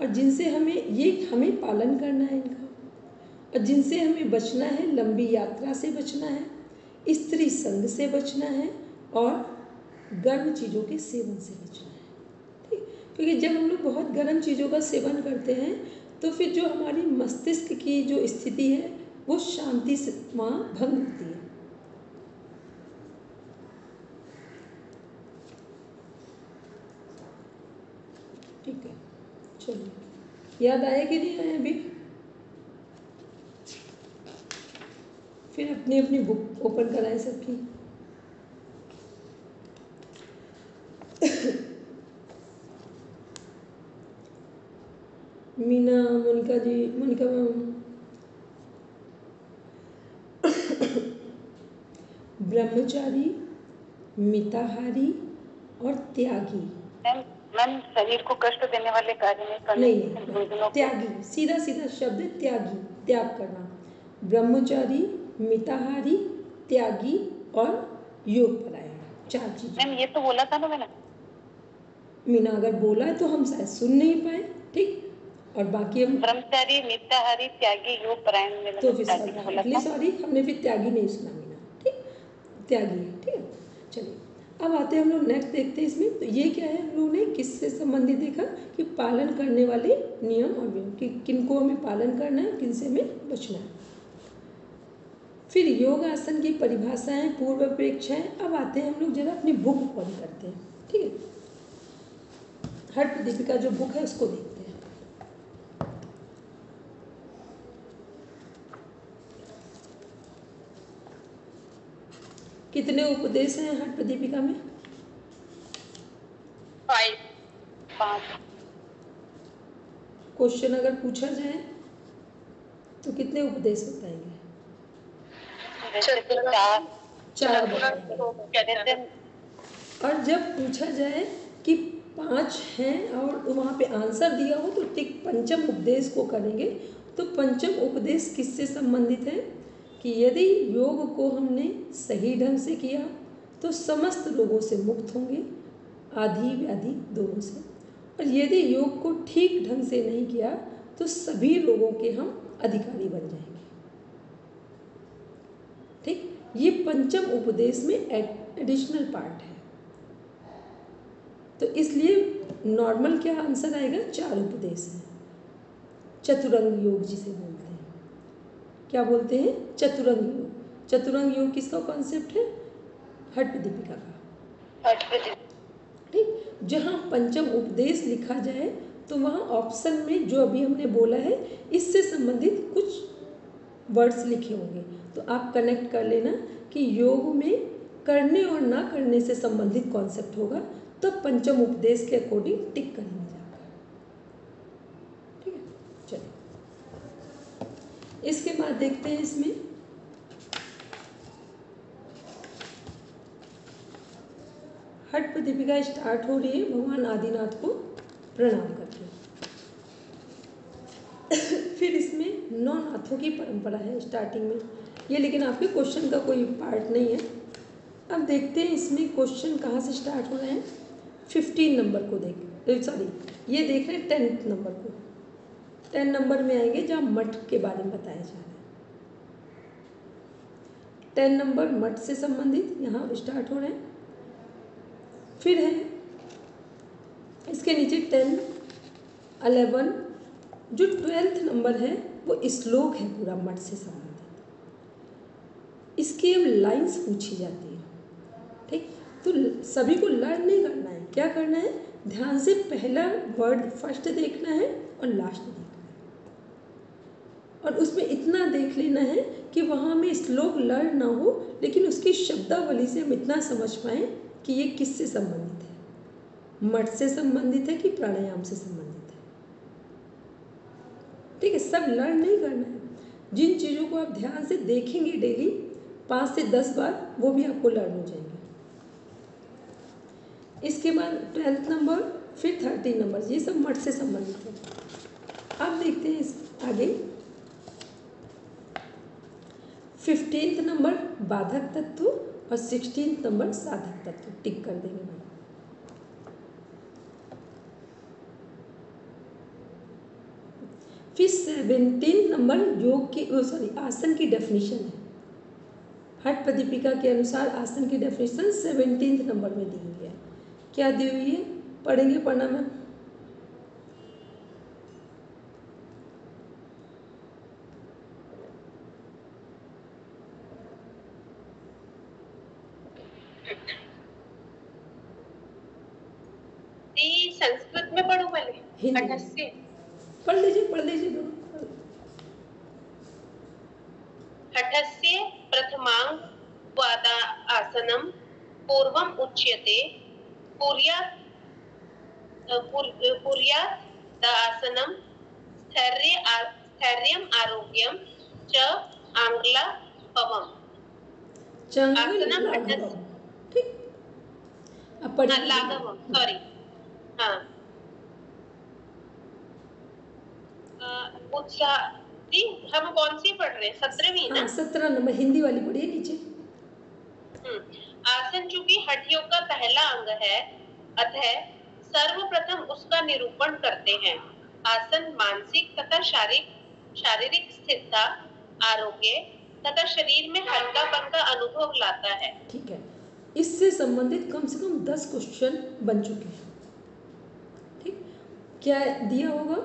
और जिनसे हमें पालन करना है इनका, और जिनसे हमें बचना है लंबी यात्रा से बचना है, स्त्री संग से बचना है और गर्म चीज़ों के सेवन से बचना है। ठीक, क्योंकि जब हम लोग बहुत गर्म चीज़ों का सेवन करते हैं तो फिर जो हमारी मस्तिष्क की जो स्थिति है वो शांति से वहाँ भंग होती है। ठीक है, चलिए, याद आया कि नहीं आया अभी? फिर अपनी अपनी बुक ओपन कराएं सबकी। मीना, मोनिका जी, मोनिका मैम, ब्रह्मचारी, मिताहारी और त्यागी। मैम शरीर को कष्ट देने वाले कार्य नहीं करने, नहीं, त्यागी, सीधा सीधा शब्द है त्यागी, त्याग करना। ब्रह्मचारी, मिताहारी, त्यागी और योग परायण, 4 चीजें। मैम ये तो बोला था ना मैंने। मीना अगर बोला है तो हम शायद सुन नहीं पाए, ठीक। और बाकी हम ब्रह्मचारी, मिताहारी, त्यागी, योग परायण में तो फिर सॉरी हमने फिर त्यागी नहीं सुना मीना, ठीक। त्यागी है, ठीक है। चलिए अब आते हैं हम लोग नेक्स्ट देखते हैं इसमें। तो ये क्या है, हम लोगों ने किससे संबंधित देखा कि पालन करने वाले नियम और विनियम, कि किनको हमें पालन करना है, किनसे हमें बचना है। फिर योग आसन की परिभाषाएं, पूर्वापेक्षाएं। अब आते हैं हम लोग जरा अपनी बुक ओपन करते हैं, ठीक है। हर दीपिका जो बुक है उसको देखते हैं। कितने उपदेश हैं हट प्रदीपिका में? 5। क्वेश्चन अगर पूछा जाए तो कितने उपदेश बताएंगे? 4 बताएंगे। और जब पूछा जाए कि 5 हैं और वहाँ पे आंसर दिया हो तो टिक पंचम उपदेश को करेंगे। तो पंचम उपदेश किससे संबंधित है कि यदि योग को हमने सही ढंग से किया तो समस्त रोगों से मुक्त होंगे, आदि व्याधि दोनों से। और यदि योग को ठीक ढंग से नहीं किया तो सभी रोगों के हम अधिकारी बन जाएंगे, ठीक। ये पंचम उपदेश में एडिशनल पार्ट है। तो इसलिए नॉर्मल क्या आंसर आएगा? 4 उपदेश है। चतुरंग योग जिसे बोलते हैं, क्या बोलते हैं? चतुरंग योग। चतुरंग योग किसका कॉन्सेप्ट है? हट दीपिका का, ठीक। जहाँ पंचम उपदेश लिखा जाए तो वहाँ ऑप्शन में जो अभी हमने बोला है इससे संबंधित कुछ वर्ड्स लिखे होंगे, तो आप कनेक्ट कर लेना कि योग में करने और ना करने से संबंधित कॉन्सेप्ट होगा, तो पंचम उपदेश के अकॉर्डिंग टिक करेंगे जाकर, ठीक है। चलिए इसके बाद देखते हैं इसमें हट प्रदीपिका स्टार्ट हो रही है भगवान आदिनाथ को प्रणाम करके। फिर इसमें 9 नाथों की परंपरा है स्टार्टिंग में ये, लेकिन आपके क्वेश्चन का कोई पार्ट नहीं है। अब देखते हैं इसमें क्वेश्चन कहाँ से स्टार्ट हो रहे हैं। 15 नंबर को ये देख रहे हैं 10th नंबर को। 10 नंबर में आएंगे जहाँ मठ के बारे में बताया जा रहा है। 10 नंबर मठ से संबंधित यहाँ स्टार्ट हो रहे हैं। फिर है इसके नीचे 10, 11, जो 12th नंबर है वो श्लोक है पूरा मठ से संबंधित। इसकी अब लाइंस पूछी जाती है, ठीक। तो सभी को लर्न नहीं करना है, क्या करना है, ध्यान से पहला वर्ड फर्स्ट देखना है और लास्ट देखना है, और उसमें इतना देख लेना है कि वहाँ में श्लोक लर्न ना हो, लेकिन उसकी शब्दावली से हम इतना समझ पाएँ कि ये किससे संबंधित है, मठ से संबंधित है कि प्राणायाम से संबंधित है, ठीक है। सब लर्न नहीं करना है, जिन चीज़ों को आप ध्यान से देखेंगे डेली 5 से 10 बार, वो भी आपको लर्न हो जाएंगे। इसके बाद 12th नंबर, फिर 13 नंबर, ये सब मठ से संबंधित है। अब देखते हैं इस आगे 15th नंबर बाधक तत्व और 16th नंबर साधक तत्व, टिक कर देंगे भाई। फिर 17 नंबर योग की आसन की डेफिनेशन है। हट प्रदीपिका के अनुसार आसन की डेफिनेशन 17 नंबर में दी हुई है। क्या दी हुई है, पढ़ेंगे, पढ़ना मैम। संस्कृत में पढ़ूं पहले? हिंदी पढ़ लीजिए दोनों। हठस्य प्रथमांग आसनम पूर्वम उच्यते पुर्यादासनम स्थैर्यम आरोग्यम च आंगला पवम। आसनम हठस्य ठीक, अब पढ़िए। लाघवम, सॉरी, हाँ, उत्साह। जी, हम कौन सी पढ़ रहे हैं? 17वीं ना? 17 नंबर हिंदी वाली पढ़िए नीचे। आसन चूंकि हठ योग का पहला अंग है, अतः सर्वप्रथम उसका निरूपण करते हैं। आसन मानसिक तथा शारीरिक स्थिरता, आरोग्य तथा शरीर में हल्कापन का अनुभव लाता है। ठीक है, इससे संबंधित कम से कम 10 क्वेश्चन बन चुके हैं। ठीक, क्या दिया होगा?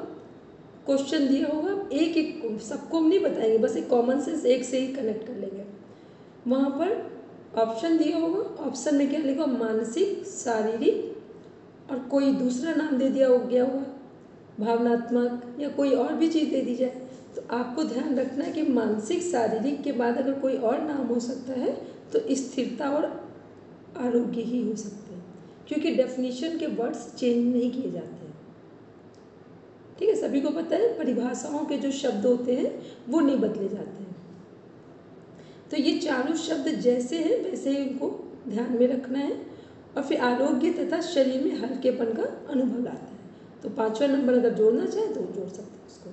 क्वेश्चन दिया होगा, एक एक सबको हम नहीं बताएंगे, बस एक कॉमन सेंस एक से ही कनेक्ट कर लेंगे। वहाँ पर ऑप्शन दिया होगा, ऑप्शन में क्या लिखा? मानसिक, शारीरिक और कोई दूसरा नाम दे दिया हो गया होगा, भावनात्मक या कोई और भी चीज़ दे दी जाए। तो आपको ध्यान रखना है कि मानसिक शारीरिक के बाद अगर कोई और नाम हो सकता है तो स्थिरता और आरोग्य ही हो सकते हैं, क्योंकि डेफिनेशन के वर्ड्स चेंज नहीं किए जाते हैं। ठीक है, सभी को पता है परिभाषाओं के जो शब्द होते हैं वो नहीं बदले जाते हैं। तो ये चारों शब्द जैसे हैं वैसे ही उनको ध्यान में रखना है, और फिर आरोग्य तथा शरीर में हल्केपन का अनुभव लाता है। तो 5वां नंबर अगर जोड़ना चाहे तो जोड़ सकते हैं उसको।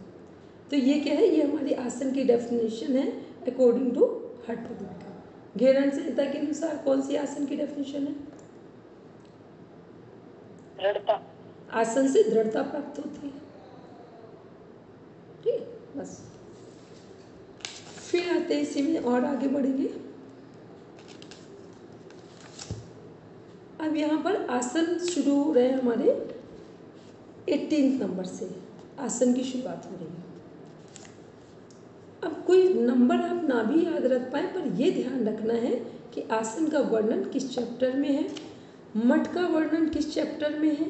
तो ये क्या है? ये हमारी आसन की डेफिनेशन है अकॉर्डिंग टू हठ प्रदीपिका। घेरन संहिता के अनुसार कौन सी आसन की डेफिनेशन है? दृढ़ता। आसन से दृढ़ता प्राप्त होती है। ठीक, बस। फिर आते हैं इसी में और आगे बढ़ेंगे। अब यहाँ पर आसन शुरू हो रहे हैं हमारे 18 नंबर से आसन की शुरुआत हो रही है। अब कोई नंबर आप ना भी याद रख पाए, पर ये ध्यान रखना है कि आसन का वर्णन किस चैप्टर में है, मठ का वर्णन किस चैप्टर में है,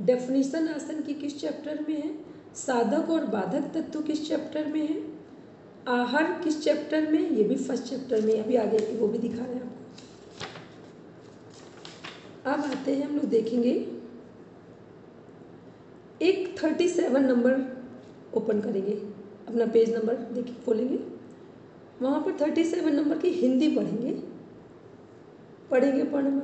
डेफिनेशन आसन की किस चैप्टर में है, साधक और बाधक तत्व किस चैप्टर में है, आहार किस चैप्टर में, ये भी फर्स्ट चैप्टर में, अभी आगे वो भी दिखा रहे हैं आपको। अब आते हैं, हम लोग देखेंगे एक 37 नंबर ओपन करेंगे, अपना पेज नंबर देखिए, खोलेंगे, वहाँ पर 37 नंबर की हिंदी पढ़ेंगे। पढ़ना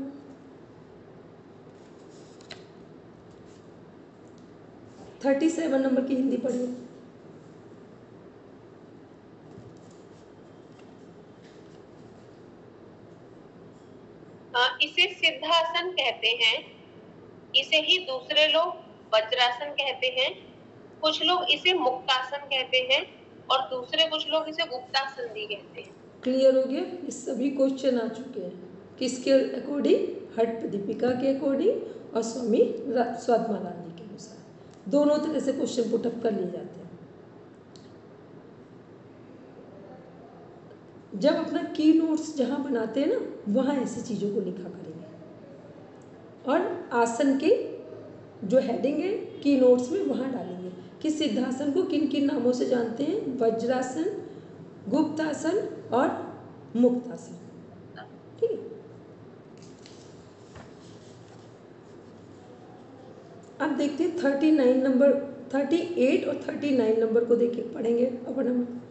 37 नंबर की हिंदी पढ़िए। इसे सिद्धासन कहते हैं। इसे ही दूसरे लोग वज्रासन कहते हैं। कुछ लोग इसे मुक्तासन कहते हैं और दूसरे कुछ लोग इसे गुप्तासन भी कहते हैं। क्लियर हो गया? ये सभी क्वेश्चन आ चुके हैं किसके अकॉर्डिंग? हठ प्रदीपिका के अकॉर्डिंग और स्वामी स्वात्मानंद के अनुसार। दोनों तरह से क्वेश्चन पुटअप कर लिए जाते हैं। जब अपना की नोट्स जहाँ बनाते हैं ना, वहाँ ऐसी चीज़ों को लिखा करेंगे, और आसन के जो हेडिंग है की नोट्स में वहाँ डालेंगे कि सिद्धासन को किन किन नामों से जानते हैं, वज्रासन, गुप्तासन और मुक्तासन। ठीक है, अब देखते हैं 38 और 39 नंबर को देखिए, पढ़ेंगे अपन हम।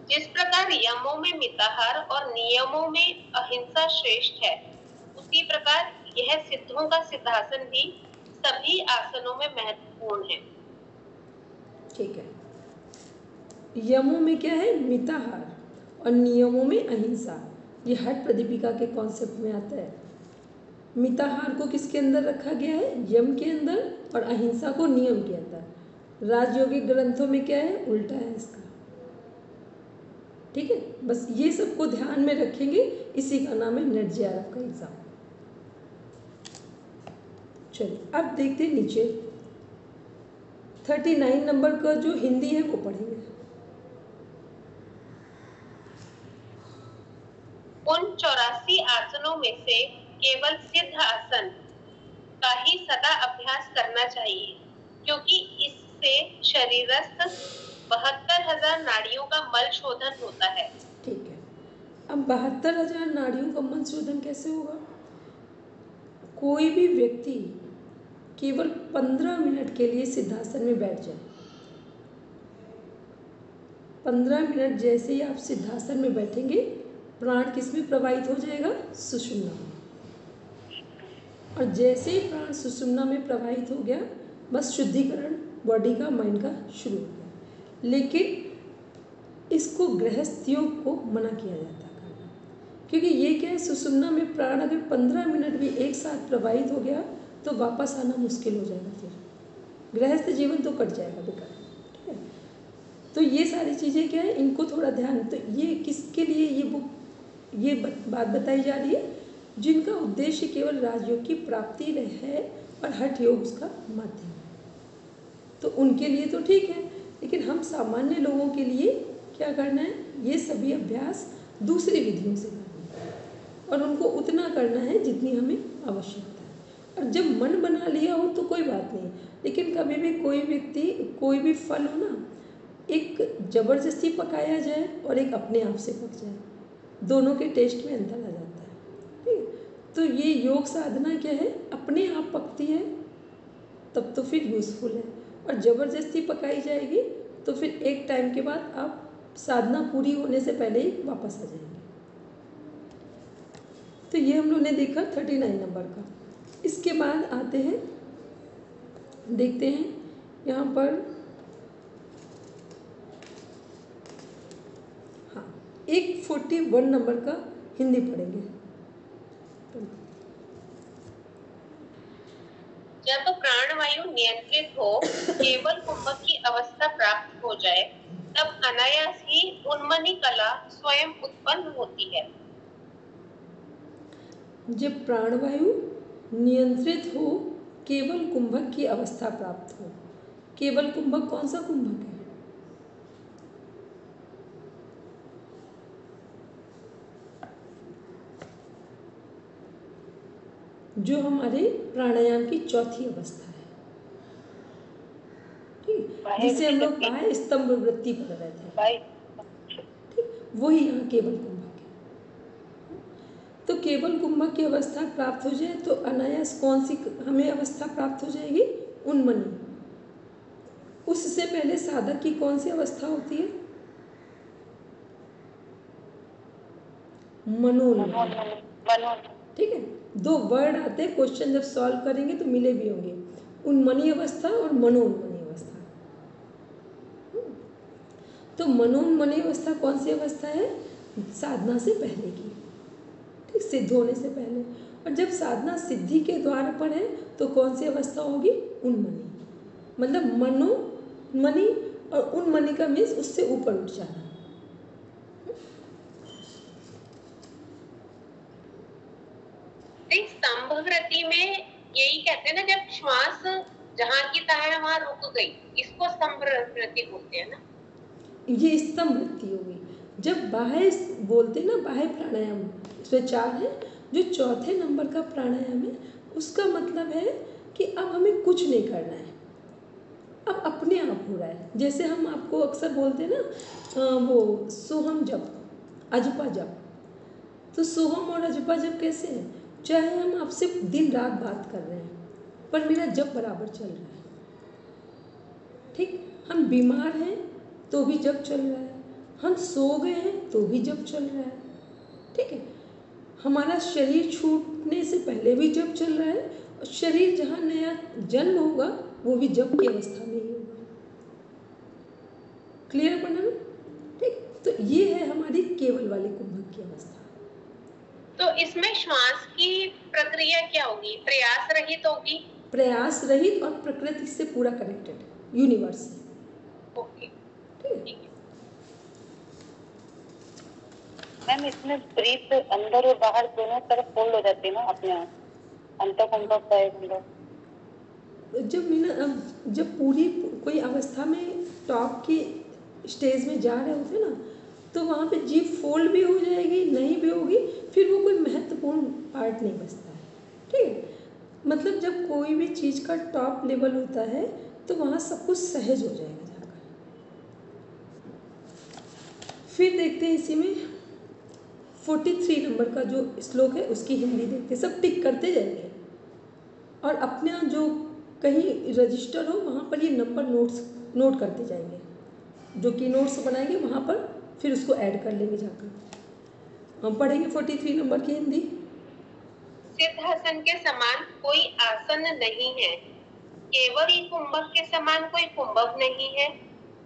जिस प्रकार यमों में मिताहार और नियमों में अहिंसा श्रेष्ठ है, उसी प्रकार यह सिद्धों का सिद्धासन भी सभी आसनों में महत्वपूर्ण है। ठीक है, यमों में क्या है? मिताहार, और नियमों में अहिंसा। ये हठ प्रदीपिका के कॉन्सेप्ट में आता है। मिताहार को किसके अंदर रखा गया है? यम के अंदर, और अहिंसा को नियम के अंदर। राजयोगिक ग्रंथों में क्या है? उल्टा है इसका। ठीक है, बस ये सबको ध्यान में रखेंगे, इसी का नाम है नेट जेआरएफ का एग्जाम। चलिए अब देखते हैं नीचे 39 नंबर का जो हिंदी है वो पढ़ेंगे। उन 84 आसनों में से केवल सिद्ध आसन का ही सदा अभ्यास करना चाहिए, क्योंकि इससे शरीरस्थ 72,000 नाड़ियों का मल शोधन होता है। ठीक है, अब 72,000 नाड़ियों का मल शोधन कैसे होगा? कोई भी व्यक्ति केवल 15 मिनट के लिए सिद्धासन में बैठ जाए। 15 मिनट जैसे ही आप सिद्धासन में बैठेंगे, प्राण किस में प्रवाहित हो जाएगा? सुषुम्ना में। और जैसे ही प्राण सुषुम्ना में प्रवाहित हो गया, बस शुद्धिकरण बॉडी का, माइंड का शुरू हो गया। लेकिन इसको गृहस्थ योग को मना किया जाता है करना, क्योंकि ये क्या है, सुषुम्ना में प्राण अगर 15 मिनट भी एक साथ प्रवाहित हो गया तो वापस आना मुश्किल हो जाएगा, फिर गृहस्थ जीवन तो कट जाएगा बेकार। ठीक है, तो ये सारी चीज़ें क्या है, इनको थोड़ा ध्यान। तो ये किसके लिए ये बुक, ये बात बताई जा रही है, जिनका उद्देश्य केवल राजयोग की प्राप्ति है और हठ योग उसका माध्यम है, तो उनके लिए तो ठीक है। लेकिन हम सामान्य लोगों के लिए क्या करना है, ये सभी अभ्यास दूसरी विधियों से करना है और उनको उतना करना है जितनी हमें आवश्यकता है। और जब मन बना लिया हो तो कोई बात नहीं, लेकिन कभी भी कोई व्यक्ति, कोई भी फल हो ना, एक जबरदस्ती पकाया जाए और एक अपने आप से पक जाए, दोनों के टेस्ट में अंतर आ जाता है। ठीक है, तो ये योग साधना क्या है, अपने आप पकती है तब तो फिर यूज़फुल है, और ज़बरदस्ती पकाई जाएगी तो फिर एक टाइम के बाद आप साधना पूरी होने से पहले ही वापस आ जाएंगे। तो ये हम लोगों ने देखा 39 नंबर का। इसके बाद आते हैं, देखते हैं यहाँ पर, हाँ, एक 41 नंबर का हिंदी पढ़ेंगे। जब प्राणवायु नियंत्रित हो, केवल कुंभक की अवस्था प्राप्त हो जाए, तब अनायास ही उन्मनी कला स्वयं उत्पन्न होती है। जब प्राणवायु नियंत्रित हो, केवल कुंभक की अवस्था प्राप्त हो। केवल कुंभक कौन सा कुंभक है? जो हमारे प्राणायाम की चौथी अवस्था है, ठीक, जिसे हम लोग बाह्य स्तंभ वृत्ति पढ़ रहे थे, ठीक, वही यहाँ केवल कुंभक है। तो केवल कुंभक की अवस्था प्राप्त हो जाए तो अनायास कौन सी हमें अवस्था प्राप्त हो जाएगी? उन्मनी। उससे पहले साधक की कौन सी अवस्था होती है? मनोन्मनी। ठीक है, दो वर्ड आते हैं, क्वेश्चन जब सॉल्व करेंगे तो मिले भी होंगे, उन्मनी अवस्था और मनोन्मनी अवस्था। तो मनोन्मनी अवस्था कौन सी अवस्था है? साधना से पहले की, ठीक, सिद्ध होने से पहले। और जब साधना सिद्धि के द्वार पर है तो कौन सी अवस्था होगी? उन्मनी। मतलब मनोन्मनी और उन्मनी का मीन्स उससे ऊपर उठ जाना। स्तंभवृत्ति में यही कहते हैं ना, जब श्वास जहाँ की तहाँ वहां रुक गई, इसको स्तंभवृत्ति बोलते हैं ना। ये स्तंभ वृत्ति होगी। जब बाह्य बोलते हैं ना, बाह्य प्राणायाम, इसमें 4 है, जो चौथे नंबर का प्राणायाम है, उसका मतलब है कि अब हमें कुछ नहीं करना है, अब अपने आप हो रहा है। जैसे हम आपको अक्सर बोलते हैं ना, वो सोहम जप, अजपा जप। तो सोहम और अजपा जप कैसे है? चाहे हम आपसे दिन रात बात कर रहे हैं पर मेरा जप बराबर चल रहा है, ठीक, हम बीमार हैं तो भी जप चल रहा है, हम सो गए हैं तो भी जप चल रहा है, ठीक है, हमारा शरीर छूटने से पहले भी जप चल रहा है, और शरीर जहाँ नया जन्म होगा वो भी जप की अवस्था में ही होगा। क्लियर बना ना? ठीक, तो ये है हमारी केवल वाली कुंभक की अवस्था। तो इसमें श्वास की प्रक्रिया क्या होगी? प्रयास रहित होगी? प्रयास रहित और प्रकृति से पूरा कनेक्टेड, यूनिवर्स से। ओके, ठीक है मैम, इसमें ब्रीथ अंदर और बाहर दोनों तरफ फोल्ड हो जाती है ना अपने आप, अंतर कुंभक का एक जब पूरी कोई अवस्था में टॉप की स्टेज में जा रहे होते ना, तो वहाँ पे जीभ फोल्ड भी हो जाएगी, नहीं भी होगी, फिर वो कोई महत्वपूर्ण पार्ट नहीं बचता है। ठीक है, मतलब जब कोई भी चीज़ का टॉप लेवल होता है तो वहाँ सब कुछ सहज हो जाएगा जाकर। फिर देखते हैं इसी में 43 नंबर का जो श्लोक है उसकी हिंदी देखते हैं, सब टिक करते जाएंगे और अपना जो कहीं रजिस्टर हो वहाँ पर ये नंबर नोट करते जाएंगे, जो की नोट्स बनाएंगे वहाँ पर फिर उसको ऐड कर लेंगे जाकर। हम पढ़ेंगे 43 नंबर की हिंदी। सिद्धासन के समान कोई आसन नहीं है, केवल कुंभक के समान कोई कुंभक नहीं है,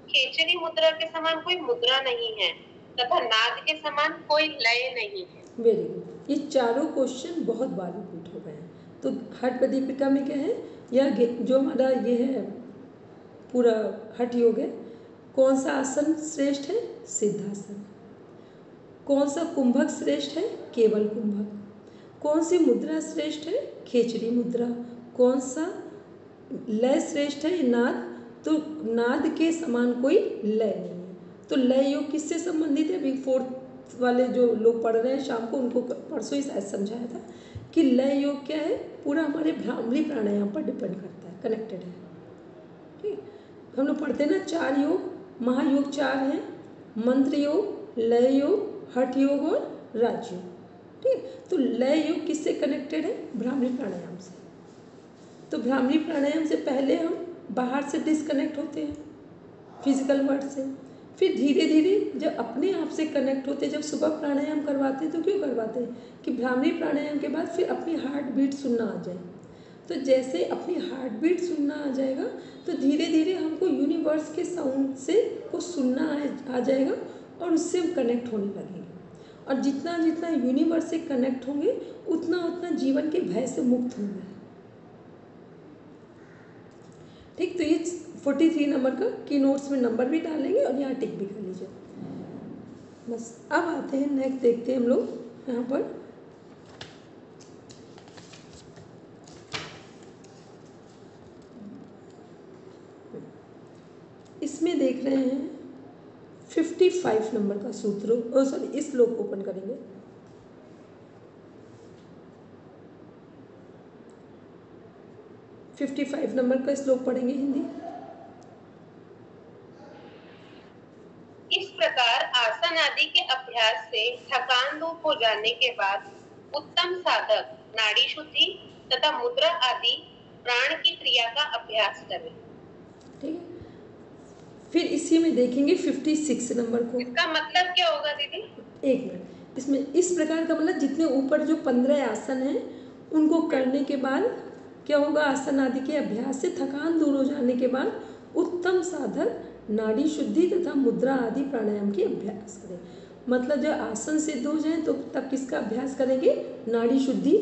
खेचरी मुद्रा के समान कोई मुद्रा नहीं है तथा नाद के समान कोई लय नहीं है। Very good. ये चारों क्वेश्चन बहुत बार रिपीट हो गए हैं। तो हठ प्रदीपिका में क्या है, यह जो हमारा ये है पूरा हठ योग है, कौन सा आसन श्रेष्ठ है, सिद्धासन। कौन सा कुंभक श्रेष्ठ है, केवल कुंभक। कौन सी मुद्रा श्रेष्ठ है, खेचरी मुद्रा। कौन सा लय श्रेष्ठ है, नाद। तो नाद के समान कोई लय नहीं है। तो लय योग किससे संबंधित है, अभी 4th वाले जो लोग पढ़ रहे हैं शाम को उनको परसों ही शायद समझाया था कि लय योग क्या है, पूरा हमारे भ्रामरी प्राणायाम पर डिपेंड करता है, कनेक्टेड है। ठीक, हम लोग पढ़ते हैं ना 4 योग, महायोग 4 हैं, मंत्र योग, लय योग, हठ योग और राजयोग। ठीक, तो लय योग किससे कनेक्टेड है, भ्रामरी प्राणायाम से। तो भ्रामरी प्राणायाम से पहले हम बाहर से डिस्कनेक्ट होते हैं फिजिकल वर्ल्ड से, फिर धीरे धीरे जब अपने आप से कनेक्ट होते हैं, जब सुबह प्राणायाम करवाते हैं तो क्यों करवाते हैं कि भ्रामरी प्राणायाम के बाद फिर अपनी हार्ट बीट सुनना आ जाए। तो जैसे अपनी हार्ट बीट सुनना आ जाएगा तो धीरे धीरे हमको यूनिवर्स के साउंड से को सुनना आ जाएगा और उससे हम कनेक्ट होने लगेंगे। और जितना जितना यूनिवर्स से कनेक्ट होंगे उतना उतना जीवन के भय से मुक्त होंगे। ठीक, तो ये 43 नंबर का की नोट्स में नंबर भी डालेंगे और यहाँ टिक भी कर लीजिए बस। अब आते हैं नेक्स्ट, देखते हैं हम लोग यहाँ पर इसमें देख रहे हैं 55 नंबर का सूत्र, सॉरी इस श्लोक को ओपन करेंगे। फिफ्टी 55 नंबर का श्लोक पढ़ेंगे हिंदी। इस प्रकार आसन आदि के अभ्यास से थकान दूर हो जाने के बाद उत्तम साधक नाड़ी शुद्धि तथा मुद्रा आदि प्राण की क्रिया का अभ्यास करें। ठीक है, फिर इसी में देखेंगे 56 नंबर को। इसका मतलब क्या होगा दीदी? एक मिनट, इसमें इस प्रकार का मतलब जितने ऊपर जो 15 आसन हैं उनको करने के बाद क्या होगा, आसन आदि के अभ्यास से थकान दूर हो जाने के बाद उत्तम साधक नाड़ी शुद्धि तथा मुद्रा आदि प्राणायाम की अभ्यास करें। मतलब जब आसन सिद्ध हो जाए तो तब किसका अभ्यास करेंगे, नाड़ी शुद्धि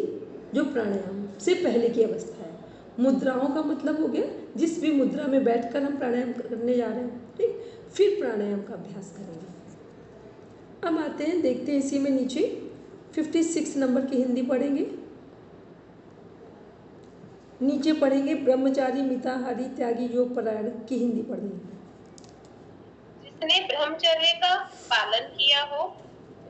जो प्राणायाम से पहले की अवस्था है। मुद्राओं का मतलब हो गया जिस भी मुद्रा में बैठकर हम प्राणायाम करने जा रहे हैं, ठीक, फिर प्राणायाम का अभ्यास करेंगे। अब आते हैं, देखते हैं इसी में नीचे 56 नंबर की हिंदी पढ़ेंगे। नीचे पढ़ेंगे ब्रह्मचारी मिताहारी त्यागी योग परायण की हिंदी पढ़ेंगे। जिसने ब्रह्मचर्य का पालन किया हो,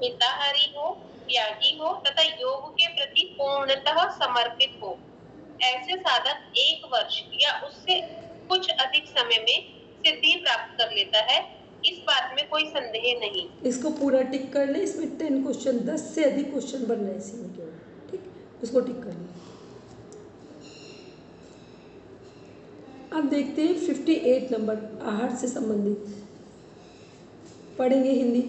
मिताहारी हो, त्यागी हो तथा योग के प्रति पूर्णतः समर्पित हो, ऐसे साधक 1 वर्ष या उससे कुछ अधिक समय में सिद्धि प्राप्त कर लेता है, इस बात में कोई संदेह नहीं। इसको पूरा टिक कर ले, इसमें 10 क्वेश्चन, 10 से अधिक क्वेश्चन बन रहे हैं इसी में केवल, ठीक, उसको टिक कर ले। अब देखते हैं 58 नंबर आहार से संबंधित पढ़ेंगे हिंदी।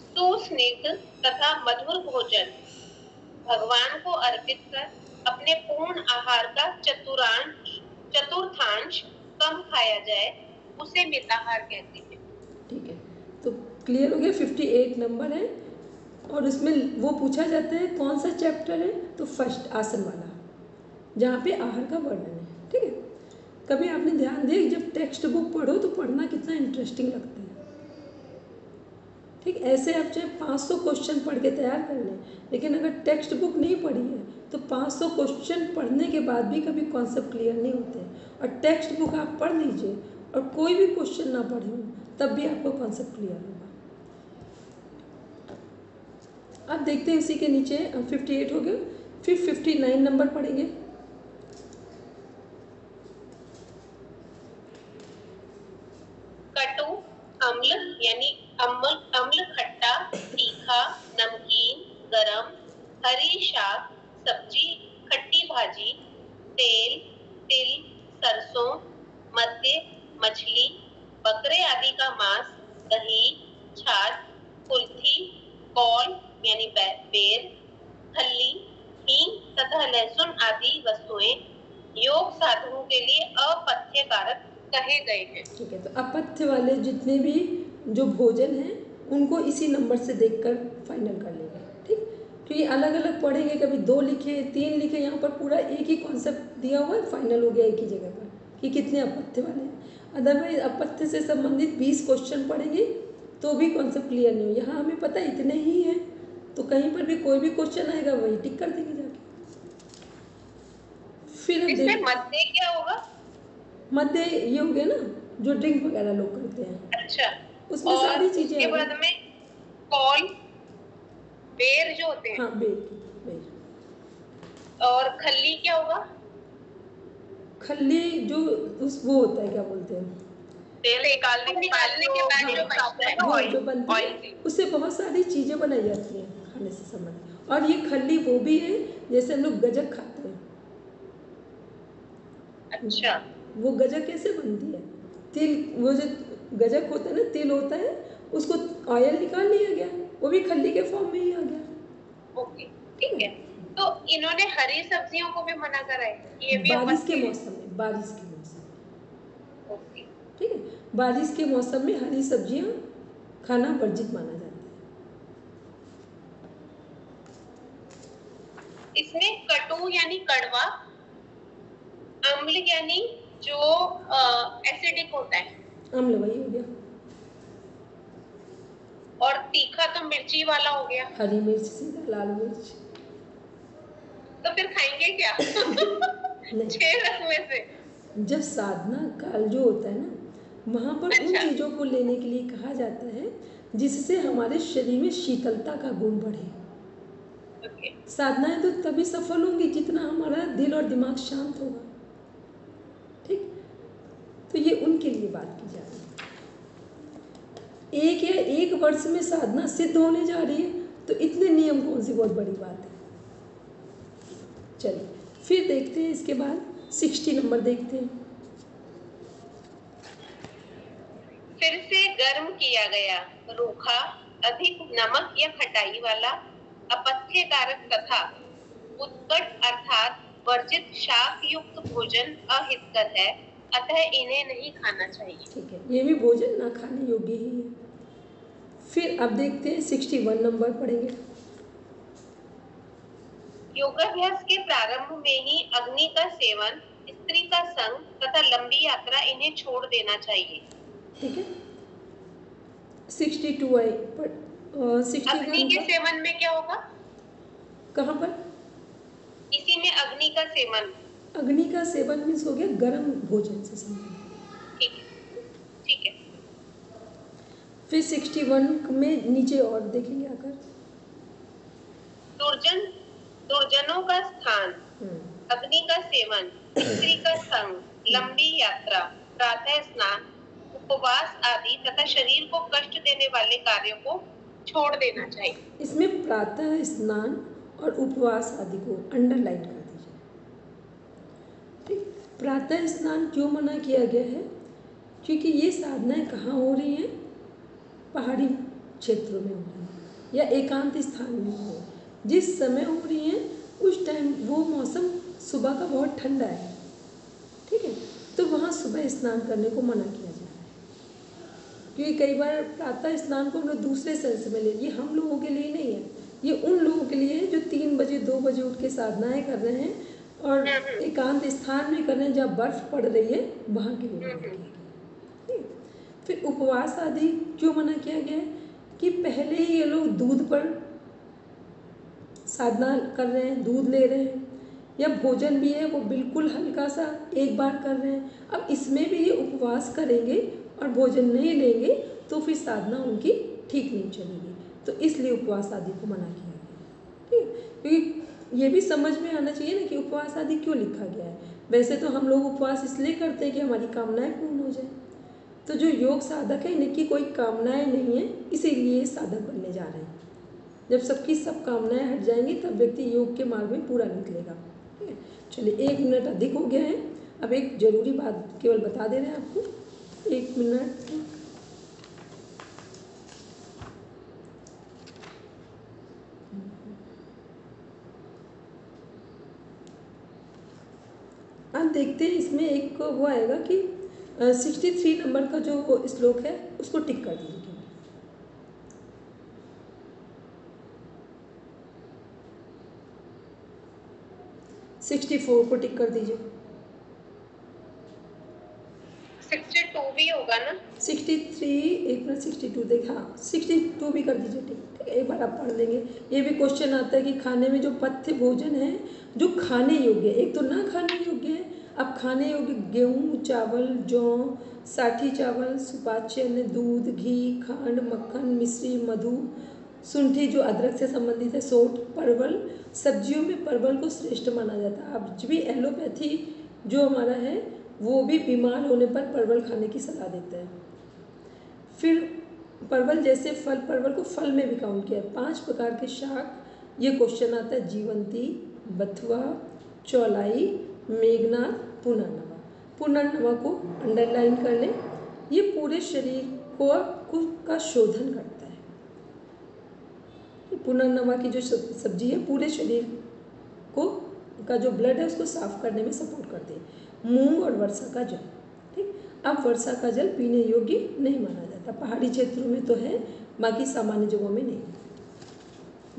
सुस्निग्ध तथा मधुर भोजन भगवान को अर्पित कर अपने पूर्ण आहार का चतुर्थांश कम खाया जाए, उसे मिताहार कहते हैं। ठीक है, तो क्लियर हो गया। 58 नंबर है और उसमें वो पूछा जाता है कौन सा चैप्टर है, तो फर्स्ट आसन वाला जहाँ पे आहार का वर्णन है। ठीक है, कभी आपने ध्यान दिया जब टेक्स्ट बुक पढ़ो तो पढ़ना कितना इंटरेस्टिंग लगता है। ठीक, ऐसे आप चाहे 500 क्वेश्चन पढ़ के तैयार कर लें, लेकिन अगर टेक्स्ट बुक नहीं पढ़ी है तो 500 क्वेश्चन पढ़ने के बाद भी कभी कॉन्सेप्ट क्लियर नहीं होते हैं। और टेक्स्ट बुक आप पढ़ लीजिए और कोई भी क्वेश्चन ना पढ़े हो तब भी आपको कॉन्सेप्ट क्लियर होगा। अब देखते हैं इसी के नीचे 58 हो गया, फिर 59 नंबर पढ़ेंगे। यानी अम्ल अम्ल खट्टा, तीखा, नमकीन, गरम, हरी शाक, सब्जी, खट्टी भाजी, तेल, तिल, सरसों, मध्य, मछली, बकरे आदि का मांस, दही, छाछ, कुल्थी, कौल यानी बेर, खल्ली, हींग तथा लहसुन आदि वस्तुएं योग साधकों के लिए अपथ्य कारक कहे गए हैं। ठीक है, तो अपथ्य वाले जितने भी जो भोजन हैं उनको इसी नंबर से देखकर फाइनल कर लेंगे। ठीक, क्योंकि अलग अलग पढ़ेंगे, कभी 2 लिखे 3 लिखे, यहाँ पर पूरा एक ही कॉन्सेप्ट दिया हुआ है, फाइनल हो गया एक ही जगह पर कि कितने अपथ्य वाले हैं। अदरवाइज अपथ्य से संबंधित 20 क्वेश्चन पढ़ेंगे तो भी कॉन्सेप्ट क्लियर नहीं हो। यहाँ हमें पता इतने ही है, तो कहीं पर भी कोई भी क्वेश्चन आएगा वही टिक कर देंगे जाके। फिर इसमें मध्य क्या होगा? मध्य ये हो गया ना जो ड्रिंक वगैरह लोग करते हैं। अच्छा, उसमें सारी चीजें उसके बाद में कौल, बेर जो होते हैं। हाँ, बेर। और खल्ली क्या होगा? खल्ली जो वो होता है, क्या बोलते हैं, तेल निकालने के बाद जो बचता है वो जो बनती है, उससे बहुत सारी चीजें बनाई जाती हैं खाने से संबंधित। और ये खल्ली वो भी है जैसे हम लोग गजक खाते हैं। अच्छा, वो गजक कैसे बनती है? तिल, वो जो गजक होता है ना, तिल होता है, उसको ऑयल निकाल लिया गया, वो भी खल्ली के फॉर्म में ही आ गया। ओके, ठीक है। तो इन्होंने हरी सब्जियों को भी मना करा है, ये भी बारिश के मौसम में, बारिश के मौसम में। ओके, ठीक है, बारिश के मौसम में हरी सब्जियां खाना वर्जित माना जाता है। इसमें कटु यानी कड़वा, अम्ल यानी जो एसिडिक होता है, अम्ल वही हो गया, और तीखा तो मिर्ची वाला हो गया। हरी मिर्च सीधा लाल मिर्च। तो फिर खाएंगे क्या? 6 रस में से जब साधना काल जो होता है ना, वहाँ पर उन चीज़ों को लेने के लिए कहा जाता है जिससे हमारे शरीर में शीतलता का गुण बढ़े। साधनाएं तो तभी सफल होंगी जितना हमारा दिल और दिमाग शांत होगा। ठीक, तो ये उनके लिए बात की जा रही है। एक या 1 वर्ष में साधना सिद्ध होने जा रही है, तो इतने नियम कौन सी बहुत बड़ी बात है। चलिए फिर देखते हैं, इसके बाद 60 नंबर देखते हैं। फिर से गर्म किया गया, रूखा, अधिक नमक या खटाई वाला, अपथ्य कारक तथा उत्कट अर्थात वर्जित शाक युक्त भोजन अहितकर है, अतः इन्हें नहीं खाना चाहिए। ठीक है, ये भी भोजन ना खाने योग्य ही है। फिर अब देखते हैं 61 नंबर पढ़ेंगे। योगाभ्यास के प्रारंभ में ही अग्नि का सेवन, स्त्री का संग तथा लंबी यात्रा इन्हें छोड़ देना चाहिए। ठीक है, 62 आई पर 61 अग्नि के सेवन में क्या होगा? कहाँ पर? इसी में अग्नि का सेवन। अग्नि का सेवन मीन्स हो गया गर्म भोजन से संबंधित। ठीक है, ठीक है। फिर 61 में नीचे और देखेंगे आकर, दुर्जनों का स्थान, अग्नि का सेवन, स्त्री का संग, लंबी यात्रा, प्रातः स्नान, उपवास आदि तथा शरीर को कष्ट देने वाले कार्यों को छोड़ देना चाहिए। इसमें प्रातः स्नान और उपवास आदि को अंडरलाइन कर दीजिए। ठीक, प्रातः स्नान क्यों मना किया गया है? क्योंकि ये साधनाएं कहाँ हो रही हैं? पहाड़ी क्षेत्रों में हो रही हैं या एकांत स्थान में हो रही हैं। जिस समय हो रही हैं उस टाइम वो मौसम सुबह का बहुत ठंडा है। ठीक है, तो वहाँ सुबह स्नान करने को मना किया जा रहा है। क्योंकि कई बार प्रातः स्नान को हम लोग दूसरे सेंस में ले, ये हम लोगों के लिए नहीं है, ये उन लोगों के लिए है जो 3 बजे 2 बजे उठ के साधनाएं कर रहे हैं और एकांत स्थान में कर रहे हैं जहाँ बर्फ पड़ रही है, वहाँ के लिए। फिर उपवास आदि क्यों मना किया गया है? कि पहले ही ये लोग दूध पर साधना कर रहे हैं, दूध ले रहे हैं, या भोजन भी है वो बिल्कुल हल्का सा एक बार कर रहे हैं। अब इसमें भी ये उपवास करेंगे और भोजन नहीं लेंगे तो फिर साधना उनकी ठीक नहीं चलेगी, तो इसलिए उपवास आदि को मना किया गया। ठीक, क्योंकि ये भी समझ में आना चाहिए ना कि उपवास आदि क्यों लिखा गया है। वैसे तो हम लोग उपवास इसलिए करते हैं कि हमारी कामनाएं पूर्ण हो जाए, तो जो योग साधक है इनकी कोई कामनाएं नहीं है, इसीलिए साधक बनने जा रहे हैं। जब सबकी सब कामनाएं हट जाएंगी तब व्यक्ति योग के मार्ग में पूरा निकलेगा। ठीक है, चलिए 1 मिनट अधिक हो गया है। अब एक जरूरी बात केवल बता दे रहे हैं आपको, 1 मिनट। आप देखते हैं इसमें एक वो आएगा कि 63 नंबर का जो श्लोक है उसको टिक कर दीजिए। 64 को टिक कर दीजिए। 62 भी होगा ना? 63, एक मिनट, 62 देख, हाँ 62 भी कर दीजिए टिक। ठीक है, एक बार आप पढ़ लेंगे। ये भी क्वेश्चन आता है कि खाने में जो पथ्य भोजन है जो खाने योग्य है, एक तो ना खाने योग्य है, अब खाने योग्य गेहूँ, चावल, जौ, साठी चावल, सुपाच्य अन्न, दूध, घी, खांड, मक्खन, मिश्री, मधु, शुंठी जो अदरक से संबंधित है, सोट, परवल। सब्जियों में परवल को श्रेष्ठ माना जाता है। अब भी एलोपैथी जो हमारा है वो भी बीमार होने पर परवल खाने की सलाह देता है। फिर परवल जैसे फल, परवल को फल में भी काउंट किया है। 5 प्रकार के शाक, ये क्वेश्चन आता है, जीवंती, बथुआ, चौलाई, मेघनाथ, पुनर्नवा। पुनर्नवा को अंडरलाइन कर लें, ये पूरे शरीर का शोधन करता है। पुनर्नवा की जो सब्जी है पूरे शरीर को का जो ब्लड है उसको साफ करने में सपोर्ट करते हैं। मूंग और वर्षा का जल। ठीक, अब वर्षा का जल पीने योग्य नहीं माना जाता, पहाड़ी क्षेत्रों में तो है, बाकी सामान्य जगहों में नहीं।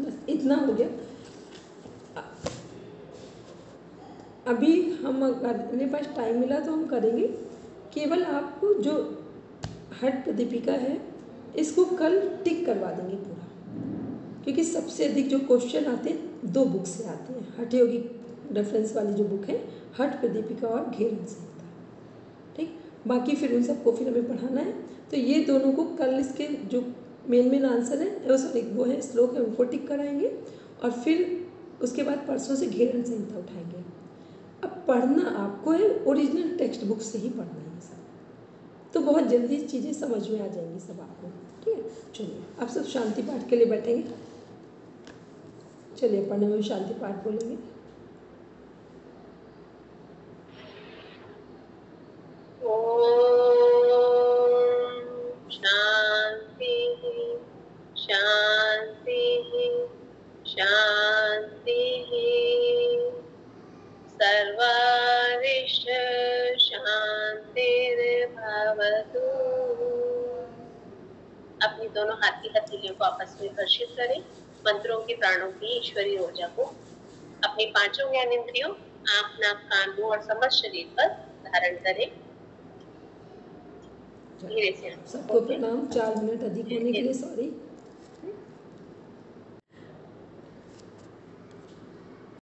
बस इतना हो गया। अभी हम अपने पास टाइम मिला तो हम करेंगे, केवल आपको जो हठ प्रदीपिका है इसको कल टिक करवा देंगे पूरा, क्योंकि सबसे अधिक जो क्वेश्चन आते हैं 2 बुक से आते हैं। हठ योगी रेफरेंस वाली जो बुक है, हठ प्रदीपिका और घेरन संहिता। ठीक, बाकी फिर उन सबको फिर हमें पढ़ाना है, तो ये दोनों को कल इसके जो मेन आंसर है सॉरी वो है श्लोक है उनको टिक कराएंगे, और फिर उसके बाद परसों से घेरन संहिता उठाएंगे। अब पढ़ना आपको है ओरिजिनल टेक्स्ट बुक से ही पढ़ना है सब, तो बहुत जल्दी चीज़ें समझ में आ जाएंगी सब आपको। ठीक है, चलिए आप सब शांति पाठ के लिए बैठेंगे। चलिए पढ़ने में शांति पाठ बोलेंगे। शांति शांति शांति, सर्वारिष्ट शांतिर्भवतु। अपनी दोनों हाथ की हथेलियों को आपस में घर्षित करें। मंत्रों की प्राणों की ईश्वरीय ऊर्जा को अपनी 5 ज्ञानेंद्रियों आँख, नाक, कान, मुंह और समस्त शरीर पर धारण करें। धीरे से सबको प्रणाम। 4 मिनट अधिक होने के लिए सॉरी।